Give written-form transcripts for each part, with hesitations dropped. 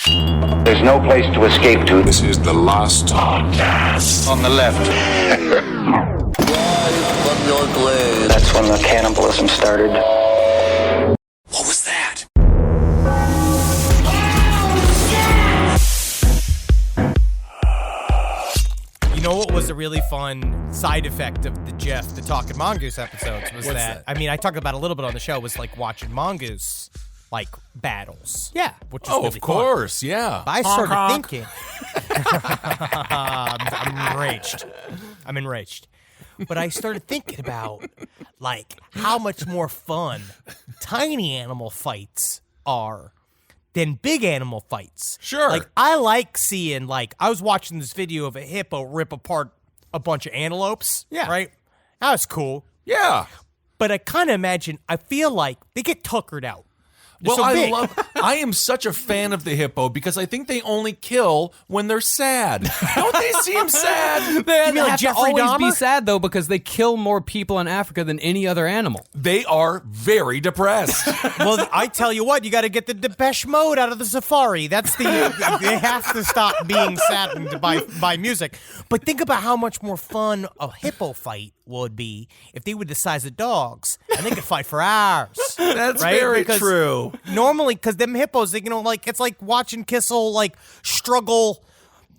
There's no place to escape to. This is the last podcast. On the left. From your glade. That's when the cannibalism started. What was that? You know what was a really fun side effect of the Talking Mongoose episodes was that? I mean, I talked about it a little bit on the show, was like watching mongoose, like, battles. Yeah. Which is really of course, fun. yeah. But I started thinking. I'm enraged. But I started thinking about, like, how much more fun tiny animal fights are than big animal fights. Sure. Like, I like seeing, like, I was watching this video of a hippo rip apart a bunch of antelopes. Yeah. Right? That was cool. Yeah. But I kind of imagine, I feel like they get tuckered out. They're Well, so big. I am such a fan of the hippo because I think they only kill when they're sad. Don't they seem sad? You They mean like have to Jeffrey always Dahmer? be Be sad though because they kill more people in Africa than any other animal. They are very depressed. Well, I tell you what, you got to get the Depeche Mode out of the safari. That's the they have to stop being saddened by music. But think about how much more fun a hippo fight would be if they were the size of dogs and they could fight for hours. That's right? very Because true. Normally, because them hippos, they, like, it's like watching Kissel like struggle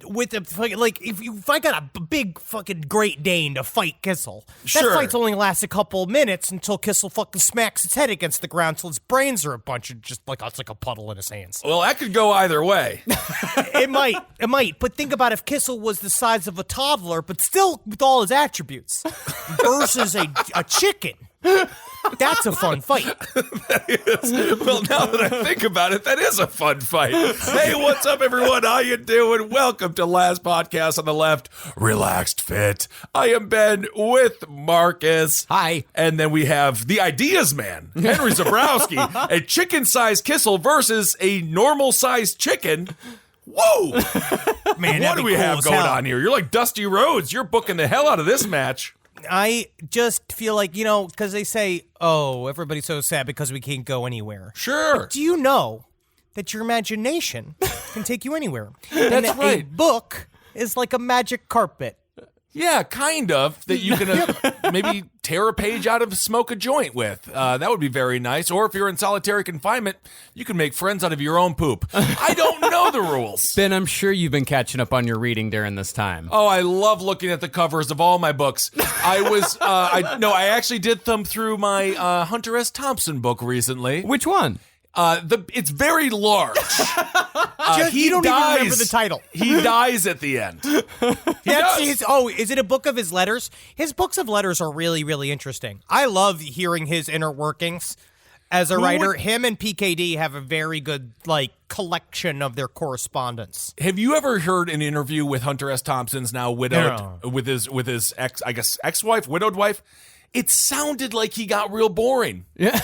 with if I got a big fucking Great Dane to fight Kissel, that Sure. fight's only lasts a couple of minutes until Kissel fucking smacks its head against the ground till its brains are a bunch of just like it's like a puddle in his hands. Well, that could go either way. It might. But think about if Kissel was the size of a toddler, but still with all his attributes, versus a chicken. That's a fun fight. Well, now that I think about it, that is a fun fight. Hey, what's up, everyone? How you doing? Welcome to Last Podcast on the Left, Relaxed Fit. I am Ben with Marcus. Hi. And then we have the Ideas Man, Henry Zabrowski, a chicken-sized Kissel versus a normal-sized chicken. Whoa! Man, What do we have going on here? You're like Dusty Rhodes. You're booking the hell out of this match. I just feel like, because they say, oh, everybody's so sad because we can't go anywhere. Sure. Do you know that your imagination can take you anywhere? That's and that right. A book is like a magic carpet. Yeah, kind of. That you can maybe tear a page out of, smoke a joint with. That would be very nice. Or if you're in solitary confinement, you can make friends out of your own poop. I don't know the rules. Ben, I'm sure you've been catching up on your reading during this time. Oh, I love looking at the covers of all my books. I actually did thumb through my Hunter S. Thompson book recently. Which one? It's very large. You don't even remember the title. He dies at the end. Is it a book of his letters? His books of letters are really, really interesting. I love hearing his inner workings as a writer. Him and PKD have a very good collection of their correspondence. Have you ever heard an interview with Hunter S. Thompson's now widowed with his ex-wife, widowed wife? It sounded like he got real boring. Yeah.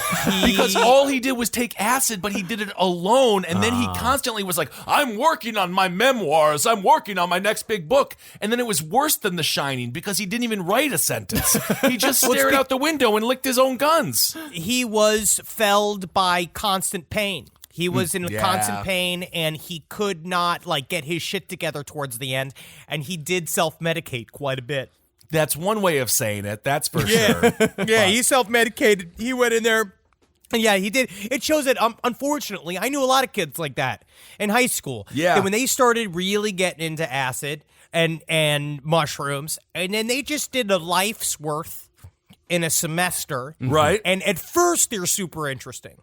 Because all he did was take acid, but he did it alone. And then he constantly was like, I'm working on my memoirs. I'm working on my next big book. And then it was worse than The Shining because he didn't even write a sentence. He just stared out the window and licked his own guns. He was felled by constant pain. He was in constant pain, and he could not get his shit together towards the end. And he did self-medicate quite a bit. That's one way of saying it. That's for sure. Yeah, he self-medicated. He went in there. And yeah, he did. It shows that, unfortunately, I knew a lot of kids like that in high school. Yeah. That when they started really getting into acid and mushrooms, and then they just did a life's worth in a semester. Right. And at first, they're super interesting.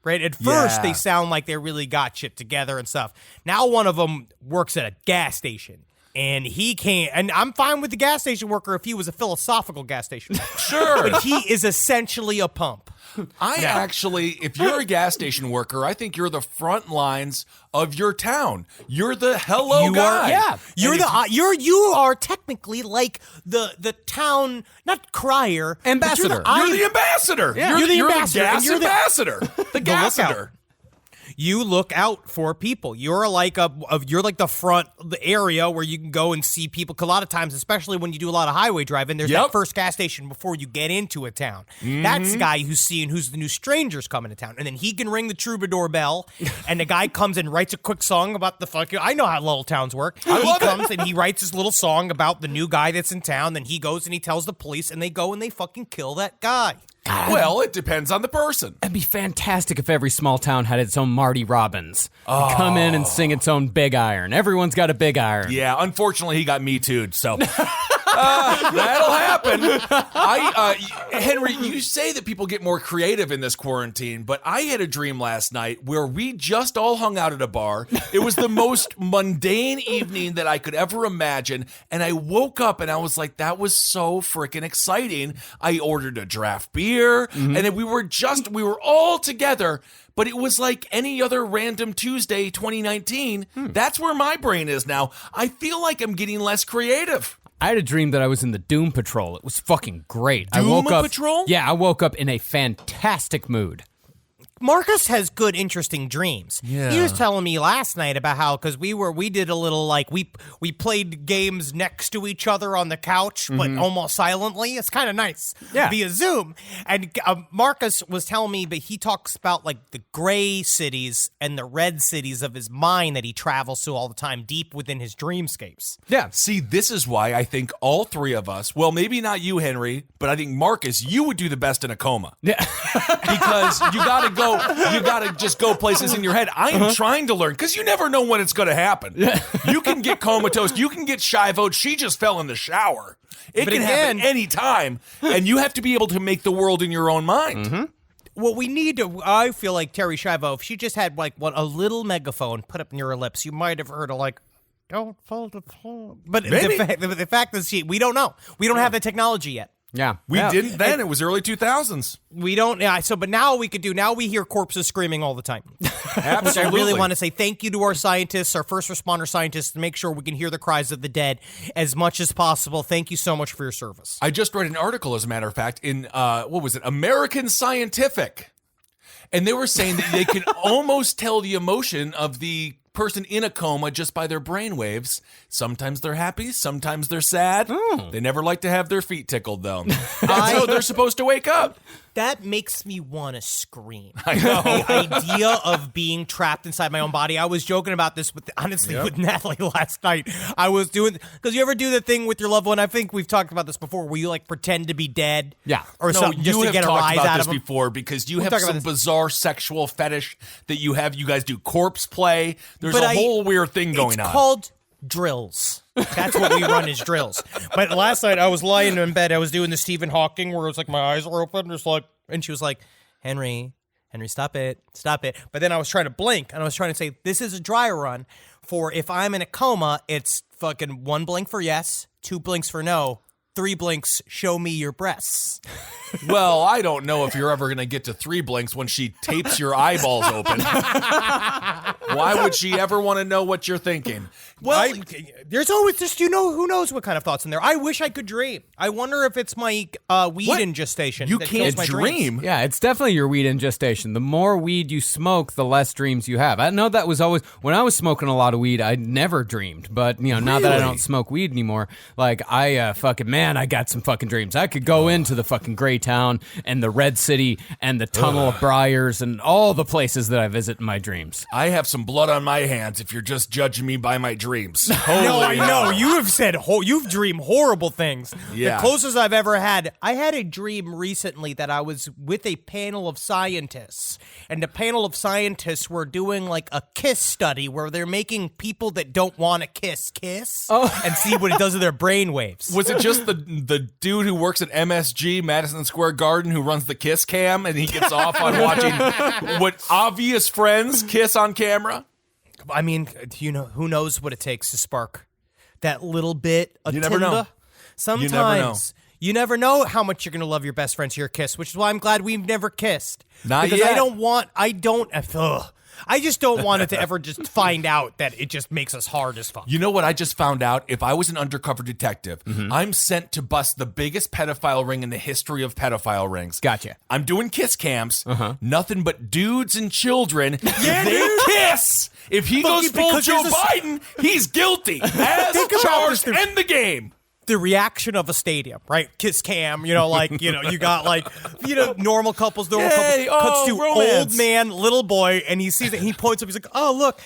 Right? At first, they sound like they really got shit together and stuff. Now one of them works at a gas station. And he can't, and I'm fine with the gas station worker if he was a philosophical gas station worker. Sure. But he is essentially a pump. Actually, if you're a gas station worker, I think you're the front lines of your town. You're the hello guy. You are technically like the town, not crier, ambassador. You're the ambassador. Yeah. You're the ambassador. The gas ambassador. The gassador. you look out for people. You're like the front, the area where you can go and see people. 'Cause a lot of times, especially when you do a lot of highway driving, there's that first gas station before you get into a town. That's the guy who's seeing who's the new strangers coming to town. And then he can ring the troubadour bell, and the guy comes and writes a quick song about the fucking. I know how little towns work. He comes and he writes his little song about the new guy that's in town. Then he goes and he tells the police, and they go and they fucking kill that guy. Well, it depends on the person. It'd be fantastic if every small town had its own Marty Robbins. He'd come in and sing its own Big Iron. Everyone's got a Big Iron. Yeah, unfortunately, he got Me Too'd, so that'll happen. Henry, you say that people get more creative in this quarantine, but I had a dream last night where we just all hung out at a bar. It was the most mundane evening that I could ever imagine, and I woke up and I was like, that was so freaking exciting. I ordered a draft beer. And then we were all together, but it was like any other random Tuesday 2019. That's where my brain is now. I feel like I'm getting less creative. I had a dream that I was in the Doom Patrol. It was fucking great. Patrol? Yeah, I woke up in a fantastic mood. Marcus has good, interesting dreams. Yeah. He was telling me last night about how, because we did a little, like, we played games next to each other on the couch, but almost silently. It's kind of nice via Zoom. And Marcus was telling me, but he talks about, like, the gray cities and the red cities of his mind that he travels to all the time, deep within his dreamscapes. Yeah. See, this is why I think all three of us, well, maybe not you, Henry, but I think Marcus, you would do the best in a coma. Yeah. Because you gotta just go places in your head. I am trying to learn, because you never know when it's gonna happen. You can get comatose, you can get shy-vote. She just fell in the shower. It can happen any time, and you have to be able to make the world in your own mind. What we need to, I feel like Terry Schiavo, if she just had like a little megaphone put up near her lips, you might have heard her like, don't fold the phone. But the fact is, we don't know. We don't have the technology yet. Yeah. We didn't then. It was early 2000s. We don't. But now we could do. Now we hear corpses screaming all the time. Absolutely. Which I really want to say thank you to our scientists, our first responder scientists, to make sure we can hear the cries of the dead as much as possible. Thank you so much for your service. I just read an article, as a matter of fact, in, what was it, American Scientific. And they were saying that they can almost tell the emotion of the person in a coma just by their brainwaves. Sometimes they're happy, sometimes they're sad. They never like to have their feet tickled, though. That's how they're supposed to wake up. That makes me want to scream. I know. The idea of being trapped inside my own body. I was joking about this with Natalie last night. I was doing, because you ever do the thing with your loved one? I think we've talked about this before, where you like pretend to be dead. Yeah. Or something just to get a rise out of them. Before, because you have some bizarre sexual fetish that you have. You guys do corpse play. There's a whole weird thing going on. It's called drills. That's what we run is drills. But last night I was lying in bed. I was doing the Stephen Hawking where it was like my eyes were open, just like, and she was like, Henry, stop it. But then I was trying to blink, and I was trying to say, this is a dry run for if I'm in a coma, it's fucking 1 blink for yes, 2 blinks for no, 3 blinks, show me your breasts. Well, I don't know if you're ever going to get to 3 blinks when she tapes your eyeballs open. Why would she ever want to know what you're thinking? Well, there's always just, who knows what kind of thoughts in there. I wish I could dream. I wonder if it's my weed ingestion. You that can't kills my dream? dreams. Yeah, it's definitely your weed ingestion. The more weed you smoke, the less dreams you have. I know that was always, when I was smoking a lot of weed, I never dreamed. But, now that I don't smoke weed anymore, like, I I got some fucking dreams. I could go into the fucking gray town and the red city and the tunnel of briars and all the places that I visit in my dreams. I have some blood on my hands if you're just judging me by my dreams. No, I know. You have said, you've dreamed horrible things. Yeah. The closest I've ever had, I had a dream recently that I was with a panel of scientists. And the panel of scientists were doing like a kiss study where they're making people that don't want to kiss and see what it does to their brain waves. Was it just the dude who works at MSG, Madison Square Garden, who runs the kiss cam, and he gets off on watching what obvious friends kiss on camera? I mean, who knows what it takes to spark that little bit of You never know. Tinder? Sometimes. You never know how much you're going to love your best friend to your kiss, which is why I'm glad we've never kissed. Not because yet. I just don't want it to ever just find out that it just makes us hard as fuck. You know what I just found out? If I was an undercover detective, I'm sent to bust the biggest pedophile ring in the history of pedophile rings. Gotcha. I'm doing kiss cams. Nothing but dudes and children. They kiss. If he goes full because Joe there's a- Biden, he's guilty. As Think about charged. this. End the game. The reaction of a stadium, right? Kiss cam, you got like, normal couples, Yay, cuts to romance. old man, little boy, and he sees it, and he points up, he's like, oh, look,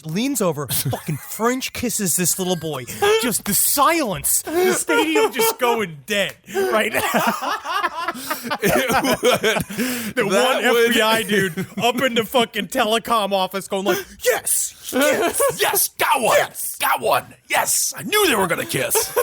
leans over, fucking French kisses this little boy. Just the silence, the stadium just going dead right now. The one FBI dude up in the fucking telecom office going like, yes, Yes, got one. Got one. Yes, I knew they were going to kiss.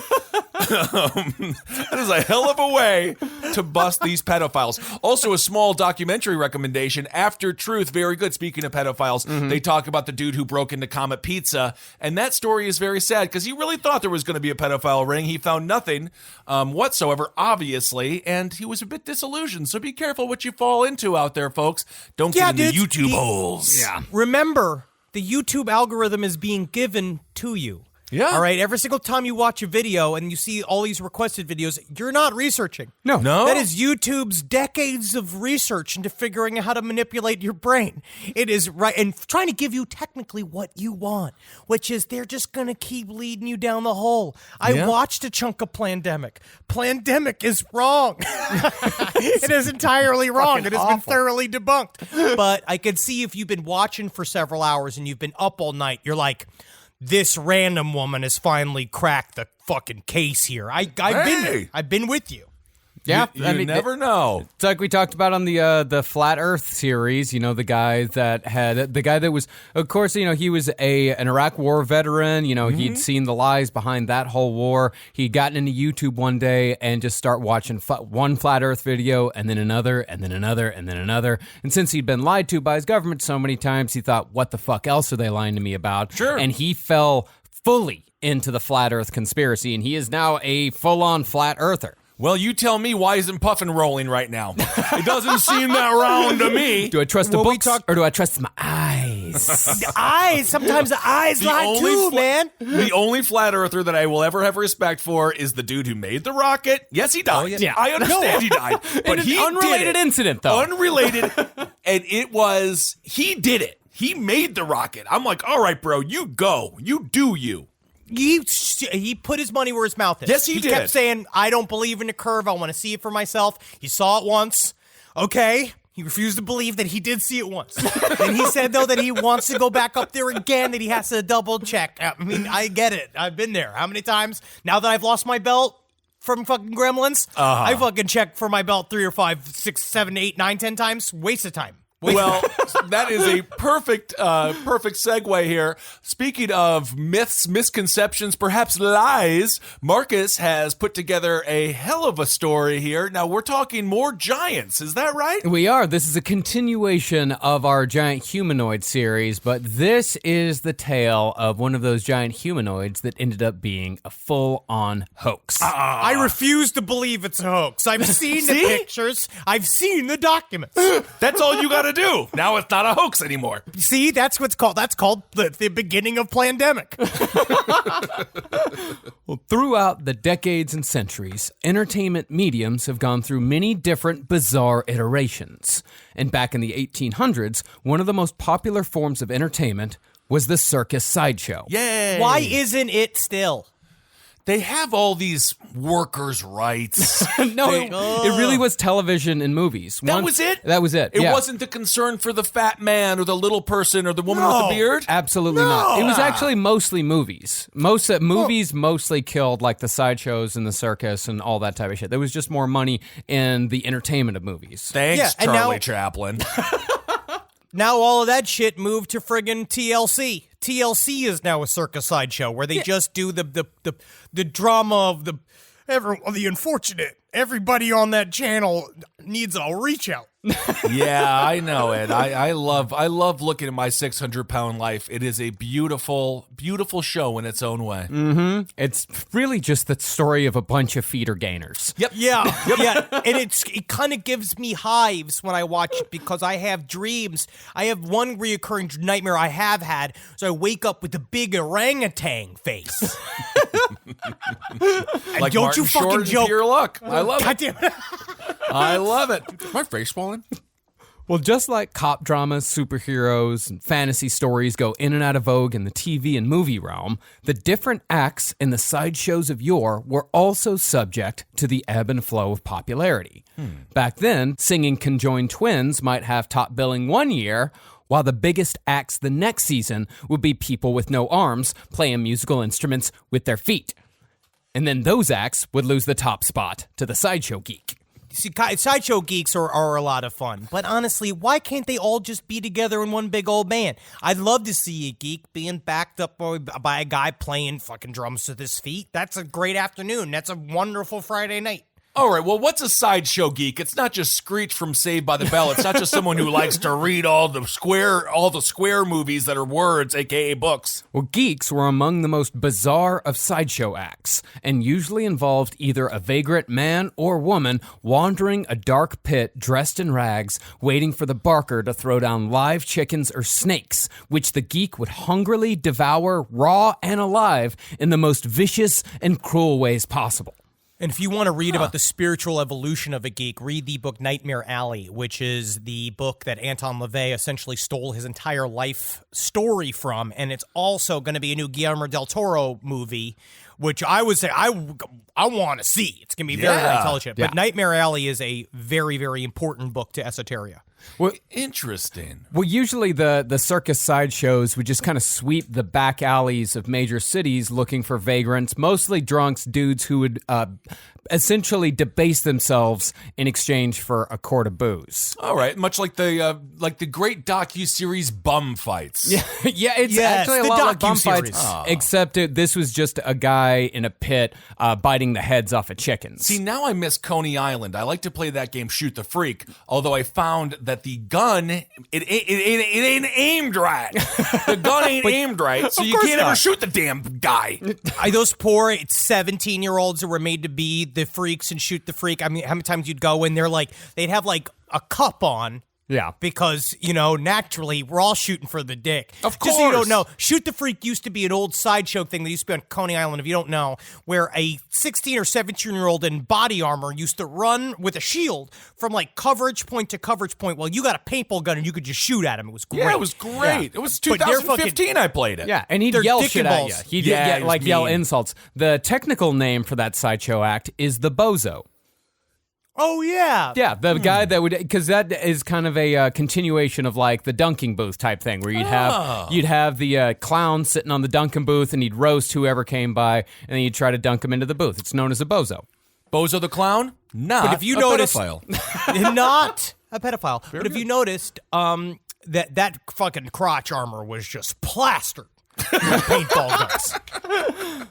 That is a hell of a way to bust these pedophiles. Also, a small documentary recommendation, After Truth, very good. Speaking of pedophiles, they talk about the dude who broke into Comet Pizza, and that story is very sad because he really thought there was going to be a pedophile ring. He found nothing whatsoever, obviously, and he was a bit disillusioned. So be careful what you fall into out there, folks. Don't get in the YouTube holes. Yeah. Remember, the YouTube algorithm is being given to you. Yeah. All right. Every single time you watch a video and you see all these requested videos, you're not researching. No. That is YouTube's decades of research into figuring out how to manipulate your brain. It is right. And trying to give you technically what you want, which is they're just going to keep leading you down the hole. I watched a chunk of Plandemic. Plandemic is wrong. It is entirely wrong. It has been thoroughly debunked. But I could see if you've been watching for several hours and you've been up all night, you're like, this random woman has finally cracked the fucking case here. I've been there. I've been with you. Yeah, You never know. It's like we talked about on the Flat Earth series. The guy that was, of course, he was an Iraq War veteran. He'd seen the lies behind that whole war. He'd gotten into YouTube one day and just start watching one Flat Earth video and then another and then another and then another. And since he'd been lied to by his government so many times, he thought, what the fuck else are they lying to me about? Sure. And he fell fully into the Flat Earth conspiracy, and he is now a full-on Flat Earther. Well, you tell me, why isn't Puffin rolling right now? It doesn't seem that round to me. Do I trust the books or do I trust my eyes? The eyes. Sometimes the eyes lie too, man. The only flat earther that I will ever have respect for is the dude who made the rocket. Yes, he died. yeah. I understand he died. But an he unrelated did it. incident, though. Unrelated. And he did it. He made the rocket. I'm like, all right, bro, you go. You do you. He put his money where his mouth is. Yes, he did. He kept saying, I don't believe in the curve. I want to see it for myself. He saw it once. Okay. He refused to believe that he did see it once. And he said, though, that he wants to go back up there again, that he has to double check. I mean, I get it. I've been there. How many times? Now that I've lost my belt from fucking Gremlins, I fucking check for my belt 3 or 5, 6, 7, 8, 9, 10 times. Waste of time. Well, that is a perfect segue here. Speaking of myths, misconceptions, perhaps lies, Marcus has put together a hell of a story here. Now, we're talking more giants. Is that right? We are. This is a continuation of our giant humanoid series, but this is the tale of one of those giant humanoids that ended up being a full-on hoax. I refuse to believe it's a hoax. I've seen the pictures. I've seen the documents. That's all you got to do. Now it's not a hoax anymore. See, that's what's called. That's called the beginning of Plandemic. Well, throughout the decades and centuries, entertainment mediums have gone through many different bizarre iterations. And back in the 1800s, one of the most popular forms of entertainment was the circus sideshow. Yay. Why isn't it still? They have all these workers' rights. No, it really was television and movies. That was it? That was it. It yeah. wasn't the concern for the fat man or the little person or the woman with the beard? Absolutely not. It was actually mostly movies. Movies mostly killed like the sideshows and the circus and all that type of shit. There was just more money in the entertainment of movies. Thanks, and Charlie Chaplin. Now all of that shit moved to friggin' TLC. TLC is now a circus sideshow where they just do the drama of the unfortunate. Everybody on that channel needs a reach out. Yeah, I know it. I love looking at my 600-pound life. It is a beautiful, beautiful show in its own way. It's really just the story of a bunch of feeder gainers. Yep. Yeah, yeah, and it kind of gives me hives when I watch it because I have dreams. I have one reoccurring nightmare I have had, so I wake up with a big orangutan face. Like don't Martin you fucking Short and joke. Pure Luck. I love God it. damn it. I love it. My face swollen. Well, just like cop dramas, superheroes, and fantasy stories go in and out of vogue in the TV and movie realm, the different acts in the sideshows of yore were also subject to the ebb and flow of popularity. Back then, singing conjoined twins might have top billing one year, while the biggest acts the next season would be people with no arms playing musical instruments with their feet. And then those acts would lose the top spot to the sideshow geek. See, sideshow geeks are a lot of fun, but honestly, why can't they all just be together in one big old band? I'd love to see a geek being backed up by a guy playing fucking drums with his feet. That's a great afternoon. That's a wonderful Friday night. All right, well, what's a sideshow geek? It's not just Screech from Saved by the Bell. It's not just someone who likes to read all the square movies that are words, aka books. Well, geeks were among the most bizarre of sideshow acts, and usually involved either a vagrant man or woman wandering a dark pit dressed in rags, waiting for the barker to throw down live chickens or snakes, which the geek would hungrily devour raw and alive in the most vicious and cruel ways possible. And if you want to read about the spiritual evolution of a geek, read the book Nightmare Alley, which is the book that Anton LaVey essentially stole his entire life story from. And it's also going to be a new Guillermo del Toro movie, which I would say I want to see. It's going to be very, very intelligent. Yeah. But Nightmare Alley is a very, very important book to esoteria. Well, Interesting. Well, usually the circus sideshows would just kind of sweep the back alleys of major cities looking for vagrants, mostly drunks, dudes who would essentially debase themselves in exchange for a quart of booze. All right, much like the great docuseries Bum Fights. Yeah, it's Yes, actually a the lot like Bum docuseries. Fights, except this was just a guy in a pit biting the heads off of chickens. See, now I miss Coney Island. I like to play that game Shoot the Freak, although I found that the gun, it ain't aimed right. The gun ain't aimed right, so you can't ever shoot the damn guy. Those poor 17-year-olds that were made to be the freaks and shoot the freak. I mean, how many times you'd go and they'd have like a cup on. Yeah. Because, naturally, we're all shooting for the dick. Of Just so you don't course. know, Shoot the Freak used to be an old sideshow thing that used to be on Coney Island, if you don't know, where a 16 or 17-year-old in body armor used to run with a shield from, like, coverage point to coverage point. Well, you got a paintball gun and you could just shoot at him. It was great. Yeah, it was great. It was But they're 2015 I played it. Yeah, and he'd They're yell dick shit and at you. balls. He'd Yeah, he was yell mean. insults. The technical name for that sideshow act is the bozo. Oh, yeah. Yeah, the guy that would, because that is kind of a continuation of like the dunking booth type thing, where you'd have the clown sitting on the dunking booth and he'd roast whoever came by, and then you'd try to dunk him into the booth. It's known as a bozo. Bozo the Clown? Not But if you a notice- pedophile. Not a pedophile. But if you noticed, that fucking crotch armor was just plastered with paintball guns.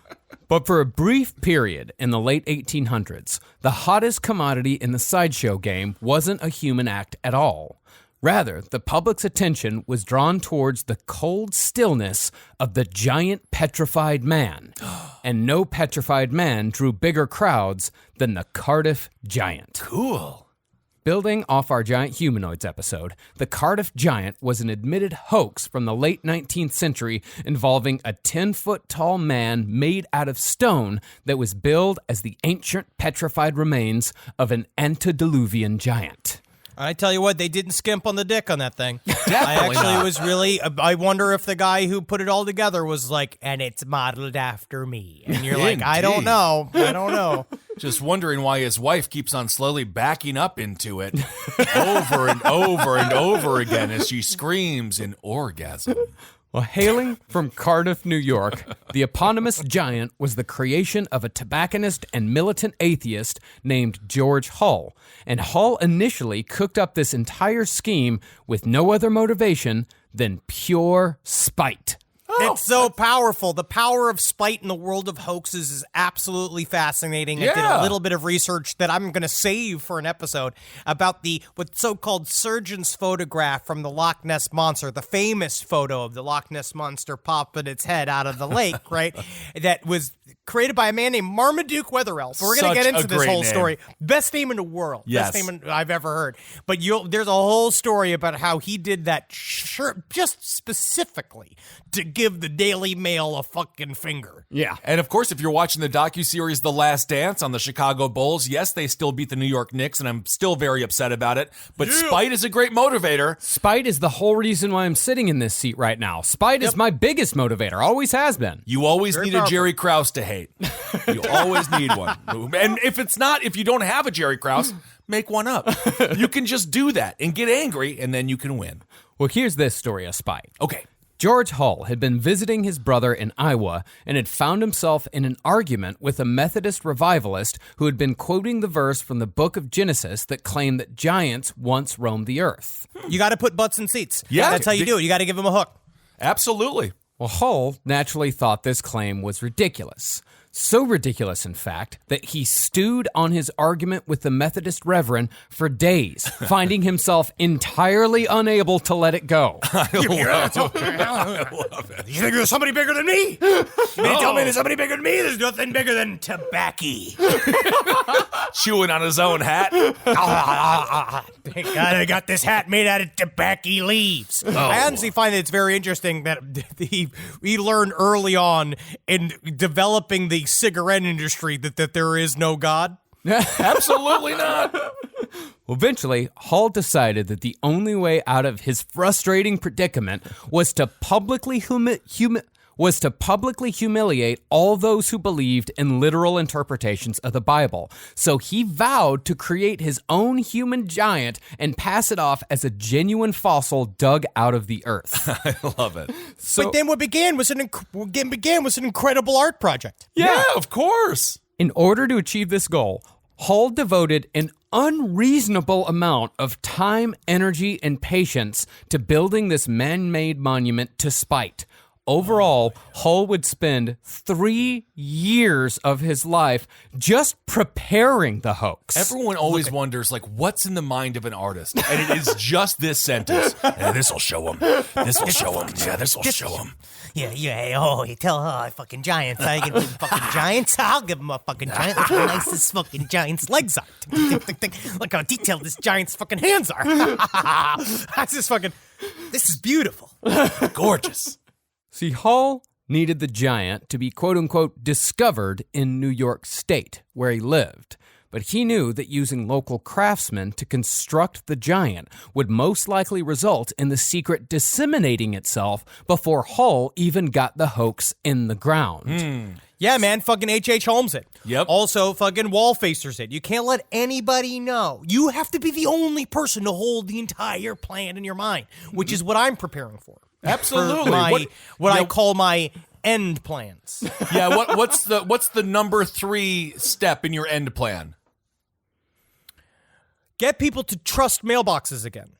But for a brief period in the late 1800s, the hottest commodity in the sideshow game wasn't a human act at all. Rather, the public's attention was drawn towards the cold stillness of the giant petrified man. And no petrified man drew bigger crowds than the Cardiff Giant. Cool. Building off our giant humanoids episode, the Cardiff Giant was an admitted hoax from the late 19th century involving a 10-foot-tall man made out of stone that was billed as the ancient petrified remains of an antediluvian giant. I tell you what, they didn't skimp on the dick on that thing. Definitely not. was really, I wonder if the guy who put it all together was like, and it's modeled after me. And you're like, I don't Indeed. know. Just wondering why his wife keeps on slowly backing up into it over and over and over again as she screams in orgasm. Well, hailing from Cardiff, New York, the eponymous giant was the creation of a tobacconist and militant atheist named George Hull. And Hull initially cooked up this entire scheme with no other motivation than pure spite. It's so powerful. The power of spite in the world of hoaxes is absolutely fascinating. I did a little bit of research that I'm going to save for an episode about the what's so-called surgeon's photograph from the Loch Ness Monster, the famous photo of the Loch Ness Monster popping its head out of the lake, right? That was created by a man named Marmaduke Weatherelf. We're going to get into this whole story. Best name in the world. Yes. Best name I've ever heard. But there's a whole story about how he did that just specifically to give the Daily Mail a fucking finger. Yeah. And of course, if you're watching the docuseries The Last Dance on the Chicago Bulls, yes, they still beat the New York Knicks, and I'm still very upset about it. But spite is a great motivator. Spite is the whole reason why I'm sitting in this seat right now. Spite is my biggest motivator. Always has been. You always need powerful. a Jerry Krause to hate. You always need one. And if you don't have a Jerry Krause, make one up. You can just do that and get angry, and then you can win. Well, here's this story of spite. Okay. George Hull had been visiting his brother in Iowa and had found himself in an argument with a Methodist revivalist who had been quoting the verse from the book of Genesis that claimed that giants once roamed the earth. You got to put butts in seats. Yeah. That's how you do it. You got to give them a hook. Absolutely. Well, Hull naturally thought this claim was ridiculous. So ridiculous, in fact, that he stewed on his argument with the Methodist reverend for days, finding himself entirely unable to let it go. You think there's somebody bigger than me? You mean to tell me there's somebody bigger than me? There's nothing bigger than tobacco. Chewing on his own hat. Thank God I got this hat made out of tobacco leaves. I honestly find that it's very interesting that he learned early on in developing the cigarette industry that there is no God. Absolutely not. Well, eventually, Hull decided that the only way out of his frustrating predicament was to publicly humiliate all those who believed in literal interpretations of the Bible. So he vowed to create his own human giant and pass it off as a genuine fossil dug out of the earth. I love it. But then what began was an incredible art project. Yeah, of course. In order to achieve this goal, Hull devoted an unreasonable amount of time, energy, and patience to building this man-made monument to spite. Overall, Hull would spend 3 years of his life just preparing the hoax. Everyone always wonders, like, what's in the mind of an artist? And it is just this sentence. This'll show him. This'll show him. Yeah, this'll show him. Yeah, you tell her fucking giants. I give them fucking giants. I'll give them a fucking giant. Look how nice this fucking giant's legs are. Look how detailed this giant's fucking hands are. This is beautiful. Gorgeous. See, Hull needed the giant to be quote-unquote discovered in New York State, where he lived. But he knew that using local craftsmen to construct the giant would most likely result in the secret disseminating itself before Hull even got the hoax in the ground. Yeah, man, fucking H.H. Holmes it. Yep. Also, fucking wall facers it. You can't let anybody know. You have to be the only person to hold the entire plan in your mind, which is what I'm preparing for. Absolutely. For what I call my end plans. Yeah, what's the number 3 step in your end plan? Get people to trust mailboxes again.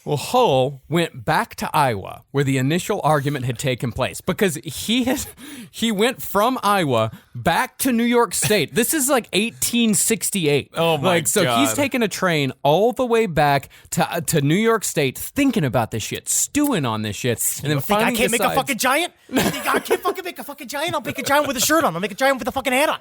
Well, Hull went back to Iowa, where the initial argument had taken place, because he went from Iowa back to New York State. This is like 1868. Oh my So God. he's taking a train all the way back to New York State, thinking about this shit, stewing on this shit, and then Think I finally can't make a decides- fucking giant? Think I can't fucking make a fucking giant? I'll make a giant with a shirt on. I'll make a giant with a fucking hat on.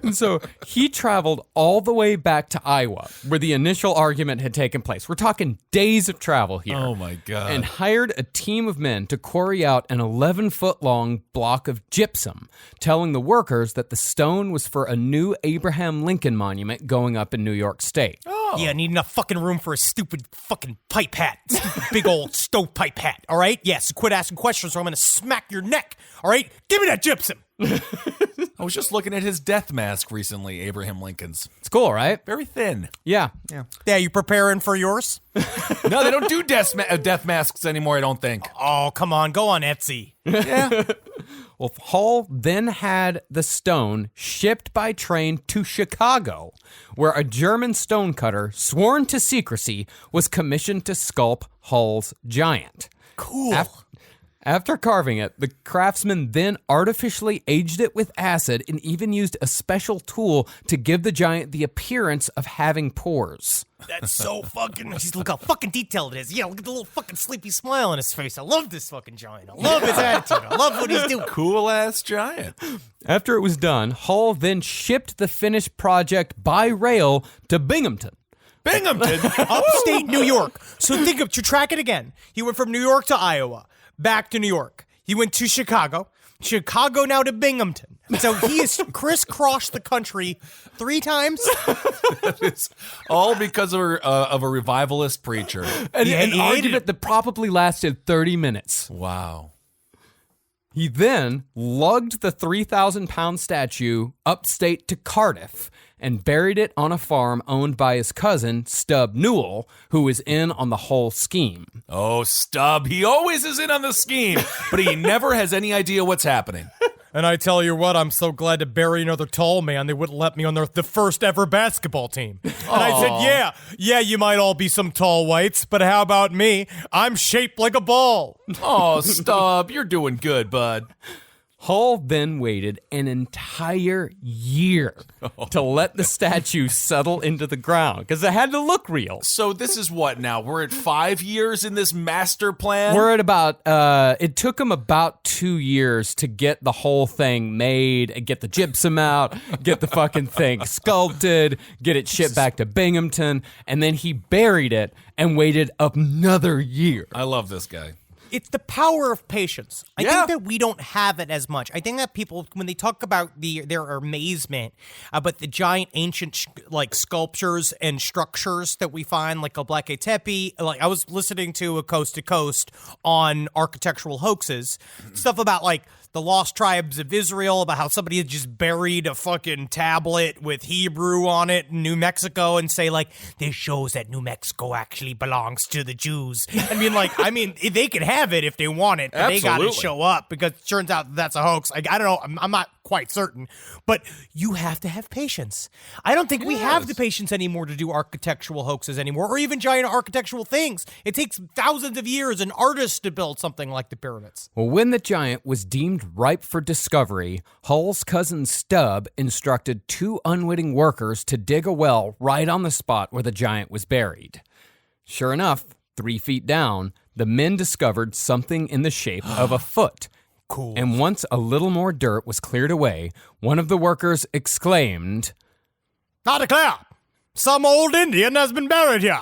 And so he traveled all the way back to Iowa, where the initial argument had taken place. We're talking days of travel here. Oh my God. And hired a team of men to quarry out an 11-foot-long block of gypsum, telling the workers that the stone was for a new Abraham Lincoln monument going up in New York State. Yeah, I need enough fucking room for a stupid fucking pipe hat. Stupid big old stovepipe hat, all right? Yes, quit asking questions or I'm going to smack your neck, all right? Give me that gypsum. I was just looking at his death mask recently, Abraham Lincoln's. It's cool, right? Very thin. Yeah. Yeah, you preparing for yours? No, they don't do death masks anymore, I don't think. Oh, come on. Go on Etsy. Yeah. Well, Hull then had the stone shipped by train to Chicago, where a German stonecutter, sworn to secrecy, was commissioned to sculpt Hull's giant. Cool. After carving it, the craftsman then artificially aged it with acid and even used a special tool to give the giant the appearance of having pores. That's so fucking... Just look how fucking detailed it is. Yeah, look at the little fucking sleepy smile on his face. I love this fucking giant. I love his attitude. I love what he's doing. Cool-ass giant. After it was done, Hull then shipped the finished project by rail to Binghamton. Binghamton? Upstate New York. So think of... To track it again. He went from New York to Iowa. Back to New York. He went to Chicago. Chicago now to Binghamton. So he has crisscrossed the country 3 times. It's all because of a revivalist preacher. And Yeah, an he hated argument that probably lasted 30 minutes. Wow. He then lugged the 3,000-pound statue upstate to Cardiff and buried it on a farm owned by his cousin, Stub Newell, who was in on the whole scheme. Oh, Stub. He always is in on the scheme, but he never has any idea what's happening. And I tell you what, I'm so glad to bury another tall man. They wouldn't let me on the first ever basketball team. And I said, yeah, you might all be some tall whites, but how about me? I'm shaped like a ball. Oh, Stub, you're doing good, bud. Hull then waited an entire year to let the statue settle into the ground because it had to look real. So this is what now? We're at 5 years in this master plan? We're at about, it took him about 2 years to get the whole thing made, and get the gypsum out, get the fucking thing sculpted, get it shipped back to Binghamton, and then he buried it and waited another year. I love this guy. It's the power of patience. I think that we don't have it as much. I think that people, when they talk about their amazement about the giant ancient sculptures and structures that we find, like Göbekli Tepe, like I was listening to a Coast to Coast on architectural hoaxes, stuff about like the lost tribes of Israel, about how somebody had just buried a fucking tablet with Hebrew on it in New Mexico and say, like, this shows that New Mexico actually belongs to the Jews. I mean, they could have it if they want it, but they got to show up because it turns out that's a hoax. I don't know. I'm not quite certain, but you have to have patience. I don't think we have the patience anymore to do architectural hoaxes anymore, or even giant architectural things. It takes thousands of years and artists to build something like the pyramids. Well, when the giant was deemed ripe for discovery, Hull's cousin Stub instructed 2 unwitting workers to dig a well right on the spot where the giant was buried. Sure enough, 3 feet down, the men discovered something in the shape of a foot. Cool. And once a little more dirt was cleared away, one of the workers exclaimed, "I declare, some old Indian has been buried here."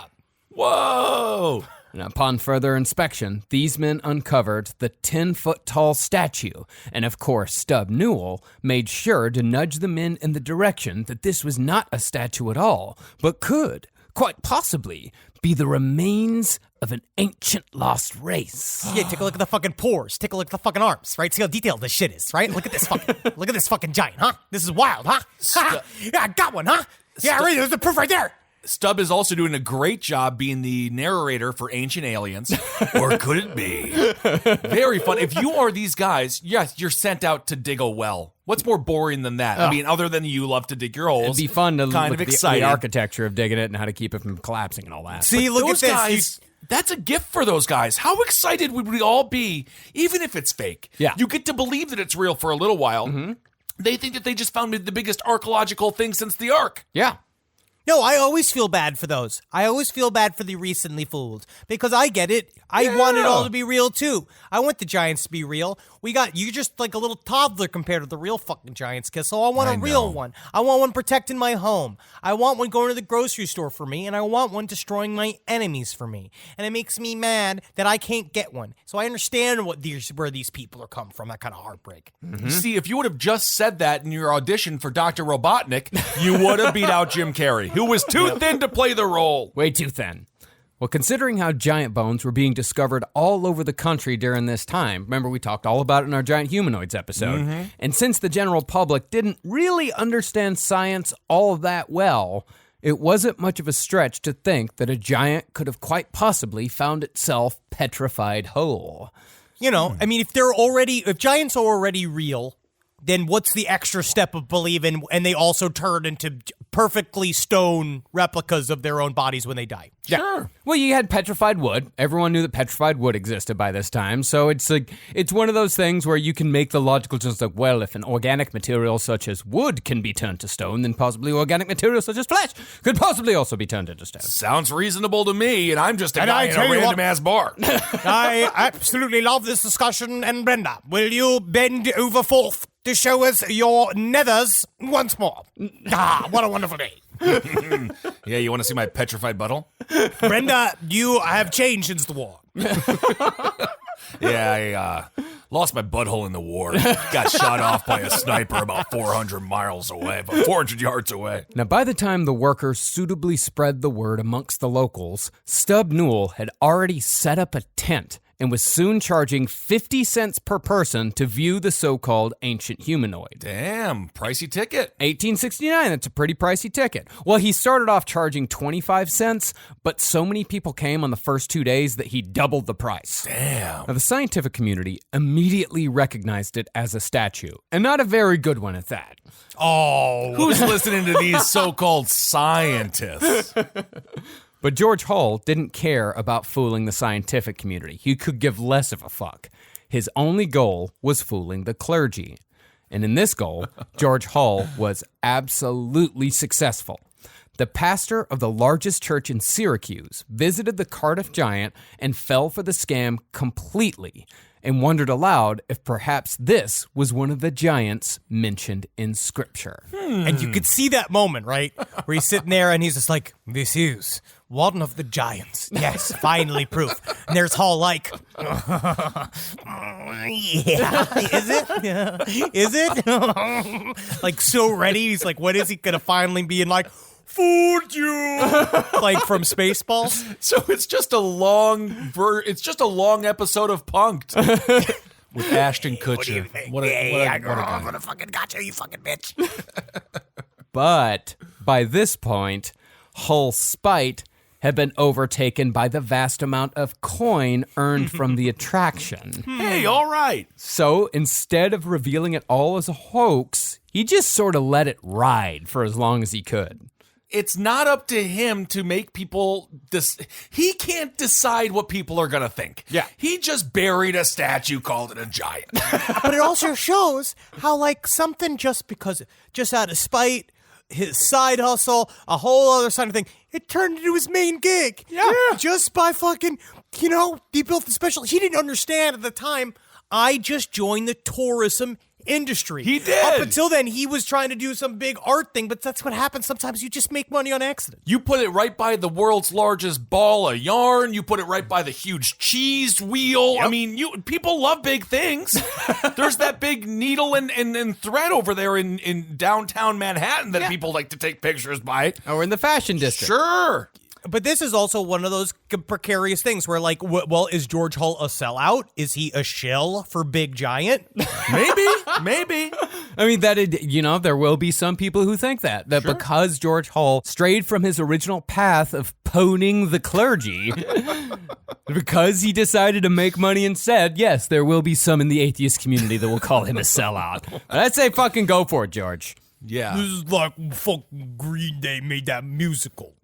Whoa! And upon further inspection, these men uncovered the 10-foot-tall statue, and of course, Stub Newell made sure to nudge the men in the direction that this was not a statue at all, but could, quite possibly, be the remains of an ancient lost race. Yeah, take a look at the fucking pores. Take a look at the fucking arms, right? See how detailed this shit is, right? Look at this fucking giant, huh? This is wild, huh? Ha! Yeah, I got one, huh? Yeah, right, there's the proof right there. Stub is also doing a great job being the narrator for Ancient Aliens. Or could it be? Very fun. If you are these guys, yes, you're sent out to dig a well. What's more boring than that? I mean, other than you love to dig your holes. It'd be fun to kind look of at exciting. the architecture of digging it and how to keep it from collapsing and all that. See, look Those at this. guys, that's a gift for those guys. How excited would we all be, even if it's fake? Yeah. You get to believe that it's real for a little while. Mm-hmm. They think that they just found the biggest archaeological thing since the Ark. Yeah. No, I always feel bad for those. I always feel bad for the recently fooled because I get it. I want it all to be real too. I want the giants to be real. You're just like a little toddler compared to the real fucking giants, Kissel. I want a real one. I want one protecting my home. I want one going to the grocery store for me, and I want one destroying my enemies for me. And it makes me mad that I can't get one. So I understand where these people are come from. That kind of heartbreak. Mm-hmm. See, if you would have just said that in your audition for Dr. Robotnik, you would have beat out Jim Carrey, who was too thin to play the role. Way too thin. Well, considering how giant bones were being discovered all over the country during this time, remember we talked all about it in our Giant Humanoids episode, and since the general public didn't really understand science all that well, it wasn't much of a stretch to think that a giant could have quite possibly found itself petrified whole. You know, I mean, if giants are already real, then what's the extra step of believing and they also turn into perfectly stone replicas of their own bodies when they die? Sure. Well, you had petrified wood. Everyone knew that petrified wood existed by this time. So it's one of those things where you can make the logical just like, well, if an organic material such as wood can be turned to stone, then possibly organic material such as flesh could possibly also be turned into stone. Sounds reasonable to me, and I'm just a guy in a random-ass bar. I absolutely love this discussion. And Brenda, will you bend over forth to show us your nethers once more? What a wonderful day. Yeah, you want to see my petrified butthole? Brenda, you have changed since the war. Yeah, I lost my butthole in the war. Got shot off by a sniper about 400 miles away, about 400 yards away. Now, by the time the workers suitably spread the word amongst the locals, Stub Newell had already set up a tent and was soon charging 50 cents per person to view the so-called ancient humanoid. Damn, pricey ticket. 1869, that's a pretty pricey ticket. Well, he started off charging 25 cents, but so many people came on the first 2 days that he doubled the price. Damn. Now, the scientific community immediately recognized it as a statue, and not a very good one at that. Oh. Who's listening to these so-called scientists? But George Hull didn't care about fooling the scientific community. He could give less of a fuck. His only goal was fooling the clergy. And in this goal, George Hull was absolutely successful. The pastor of the largest church in Syracuse visited the Cardiff giant and fell for the scam completely and wondered aloud if perhaps this was one of the giants mentioned in Scripture. And you could see that moment, right? Where he's sitting there and he's just like, this is one of the giants. Yes, finally proof. And there's Hall like, yeah, is it? Yeah. Is it? Like so ready. He's like, what is he going to finally be in like, fooled you, like from Spaceballs. So it's just a long episode of Punk'd with Ashton Kutcher. What do you think? What a I'm guy. gonna fucking gotcha, you fucking bitch. But by this point, Hull's spite had been overtaken by the vast amount of coin earned from the attraction. Hey, all right. So instead of revealing it all as a hoax, he just sort of let it ride for as long as he could. It's not up to him to make people he can't decide what people are going to think. Yeah. He just buried a statue, called it a giant. But it also shows how, like, something just out of spite, his side hustle, a whole other side of thing, it turned into his main gig. Yeah. Just by fucking, he built the special. He didn't understand at the time. I just joined the tourism industry. He did. Up until then, he was trying to do some big art thing, but that's what happens. Sometimes you just make money on accident. You put it right by the world's largest ball of yarn. You put it right by the huge cheese wheel. Yep. I mean, people love big things. There's that big needle and thread over there in downtown Manhattan that people like to take pictures by. Or in the fashion district. Sure. But this is also one of those precarious things where, like, well, is George Hull a sellout? Is he a shill for Big Giant? Maybe. I mean, there will be some people who think that Sure. because George Hull strayed from his original path of poning the clergy, because he decided to make money instead, yes, there will be some in the atheist community that will call him a sellout. But I'd say fucking go for it, George. Yeah. This is like fucking Green Day made that musical.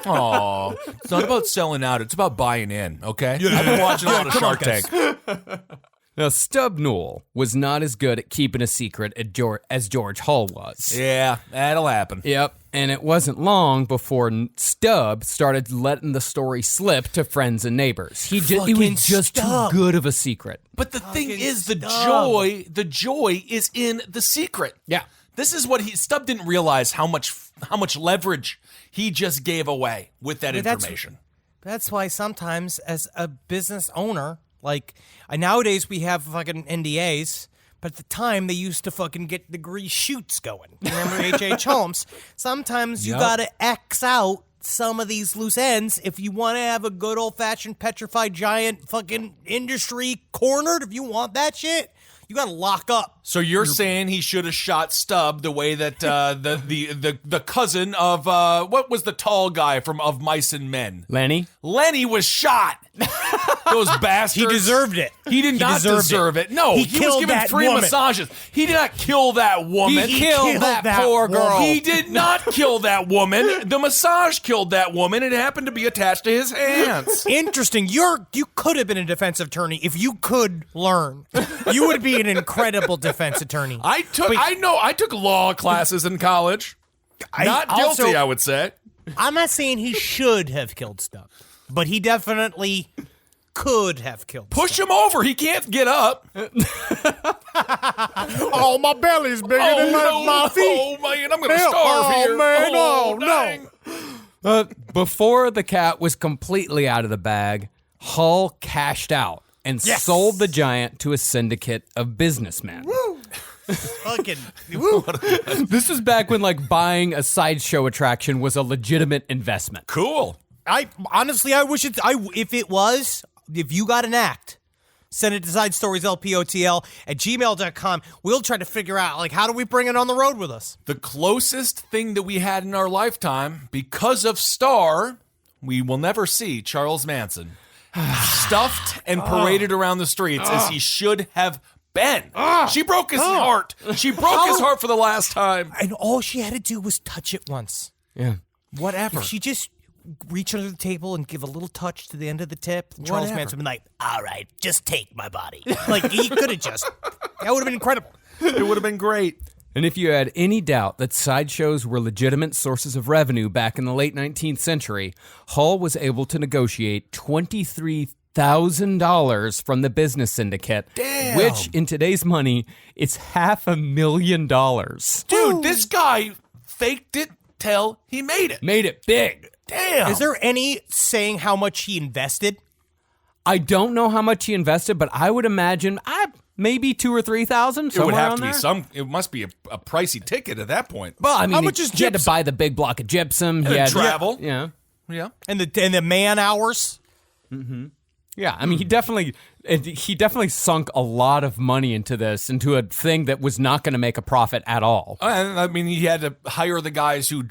Aw. It's not about selling out. It's about buying in, okay? I've been watching a lot of Shark Tank. Now, Stub Newell was not as good at keeping a secret as George Hull was. Yeah, that'll happen. Yep, and it wasn't long before Stub started letting the story slip to friends and neighbors. He was just Stub. too good of a secret. But the thing is, the Stub. joy is in the secret. Yeah. This is what Stub didn't realize how much leverage he just gave away with that information. That's why sometimes as a business owner, like nowadays we have fucking NDAs, but at the time they used to fucking get degree shoots going. Remember H.H. Holmes? Sometimes you gotta X out some of these loose ends if you want to have a good old-fashioned petrified giant fucking industry cornered. If you want that shit, you gotta lock up. So you're saying he should have shot Stub the way that the cousin of what was the tall guy of Mice and Men? Lenny? Lenny was shot. Those bastards. He deserved it. He did not deserve it. No, He was killed given that free woman. massages. He did not kill that woman. He killed that poor girl. He did not kill that woman. The massage killed that woman. It happened to be attached to his hands. Interesting. You could have been a defense attorney if you could learn. You would be an incredible defense attorney. I took law classes in college. Not guilty, I would say. I'm not saying he should have killed Stuck, but he definitely could have killed Push him over. He can't get up. Oh, my belly's bigger than my feet. Oh, man, I'm going to starve here. Man, oh, no. Before the cat was completely out of the bag, Hull cashed out and sold the giant to a syndicate of businessmen. Woo. Fucking woo. This is back when buying a sideshow attraction was a legitimate investment. Cool. I wish if you got an act, send it to sidestorieslpotl@gmail.com. We'll try to figure out how do we bring it on the road with us. The closest thing that we had in our lifetime, because of Star, we will never see Charles Manson stuffed and paraded around the streets as he should have been. She broke his heart. She broke his heart for the last time. And all she had to do was touch it once. Yeah. Whatever. If she just reach under the table and give a little touch to the end of the tip, Charles Manson would be like, all right, just take my body. He could have that would have been incredible. It would have been great. And if you had any doubt that sideshows were legitimate sources of revenue back in the late 19th century, Hull was able to negotiate $23,000 from the business syndicate, which in today's money is $500,000. Dude, this guy faked it till he made it. Made it big. Damn. Is there any saying how much he invested? I don't know how much he invested, but I would imagine maybe $2,000 or $3,000. It would have to be it must be a pricey ticket at that point. Well, I mean, How much is he had to gypsum? buy the big block of gypsum. He And had travel. Yeah. Yeah. And the man hours? Yeah, I mean, he definitely sunk a lot of money into a thing that was not going to make a profit at all. And I mean, he had to hire the guys who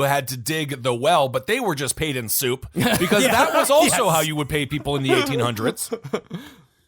had to dig the well, but they were just paid in soup because that was also how you would pay people in the 1800s.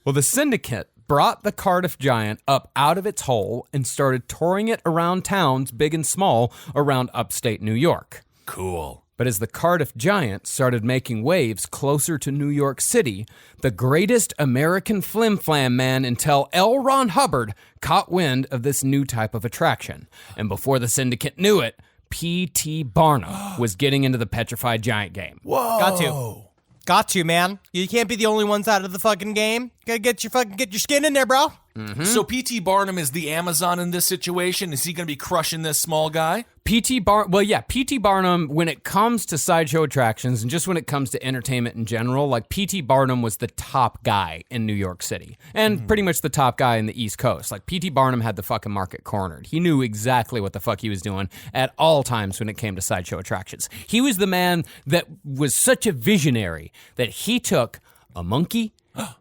Well, the syndicate brought the Cardiff giant up out of its hole and started touring it around towns, big and small, around upstate New York. Cool. But as the Cardiff giant started making waves closer to New York City, the greatest American flim-flam man until L. Ron Hubbard caught wind of this new type of attraction. And before the syndicate knew it, P.T. Barnum was getting into the petrified giant game. Whoa. Got to, man. You can't be the only ones out of the fucking game. Gotta get your skin in there, bro. So P.T. Barnum is the Amazon in this situation? Is he going to be crushing this small guy? P.T. Barnum, when it comes to sideshow attractions and just when it comes to entertainment in general, P.T. Barnum was the top guy in New York City and pretty much the top guy in the East Coast. P.T. Barnum had the fucking market cornered. He knew exactly what the fuck he was doing at all times when it came to sideshow attractions. He was the man that was such a visionary that he took a monkey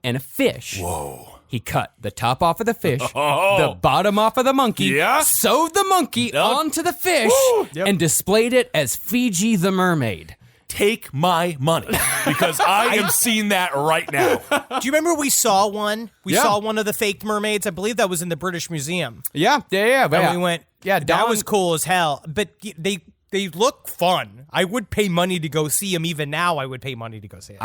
and a fish. Whoa. He cut the top off of the fish, the bottom off of the monkey, sewed the monkey onto the fish, and displayed it as Fiji the mermaid. Take my money because I am seeing that right now. Do you remember we saw one? We saw one of the faked mermaids. I believe that was in the British Museum. Yeah. And we went, that Don- was cool as hell. But they look fun. I would pay money to go see them. Even now, I would pay money to go see them.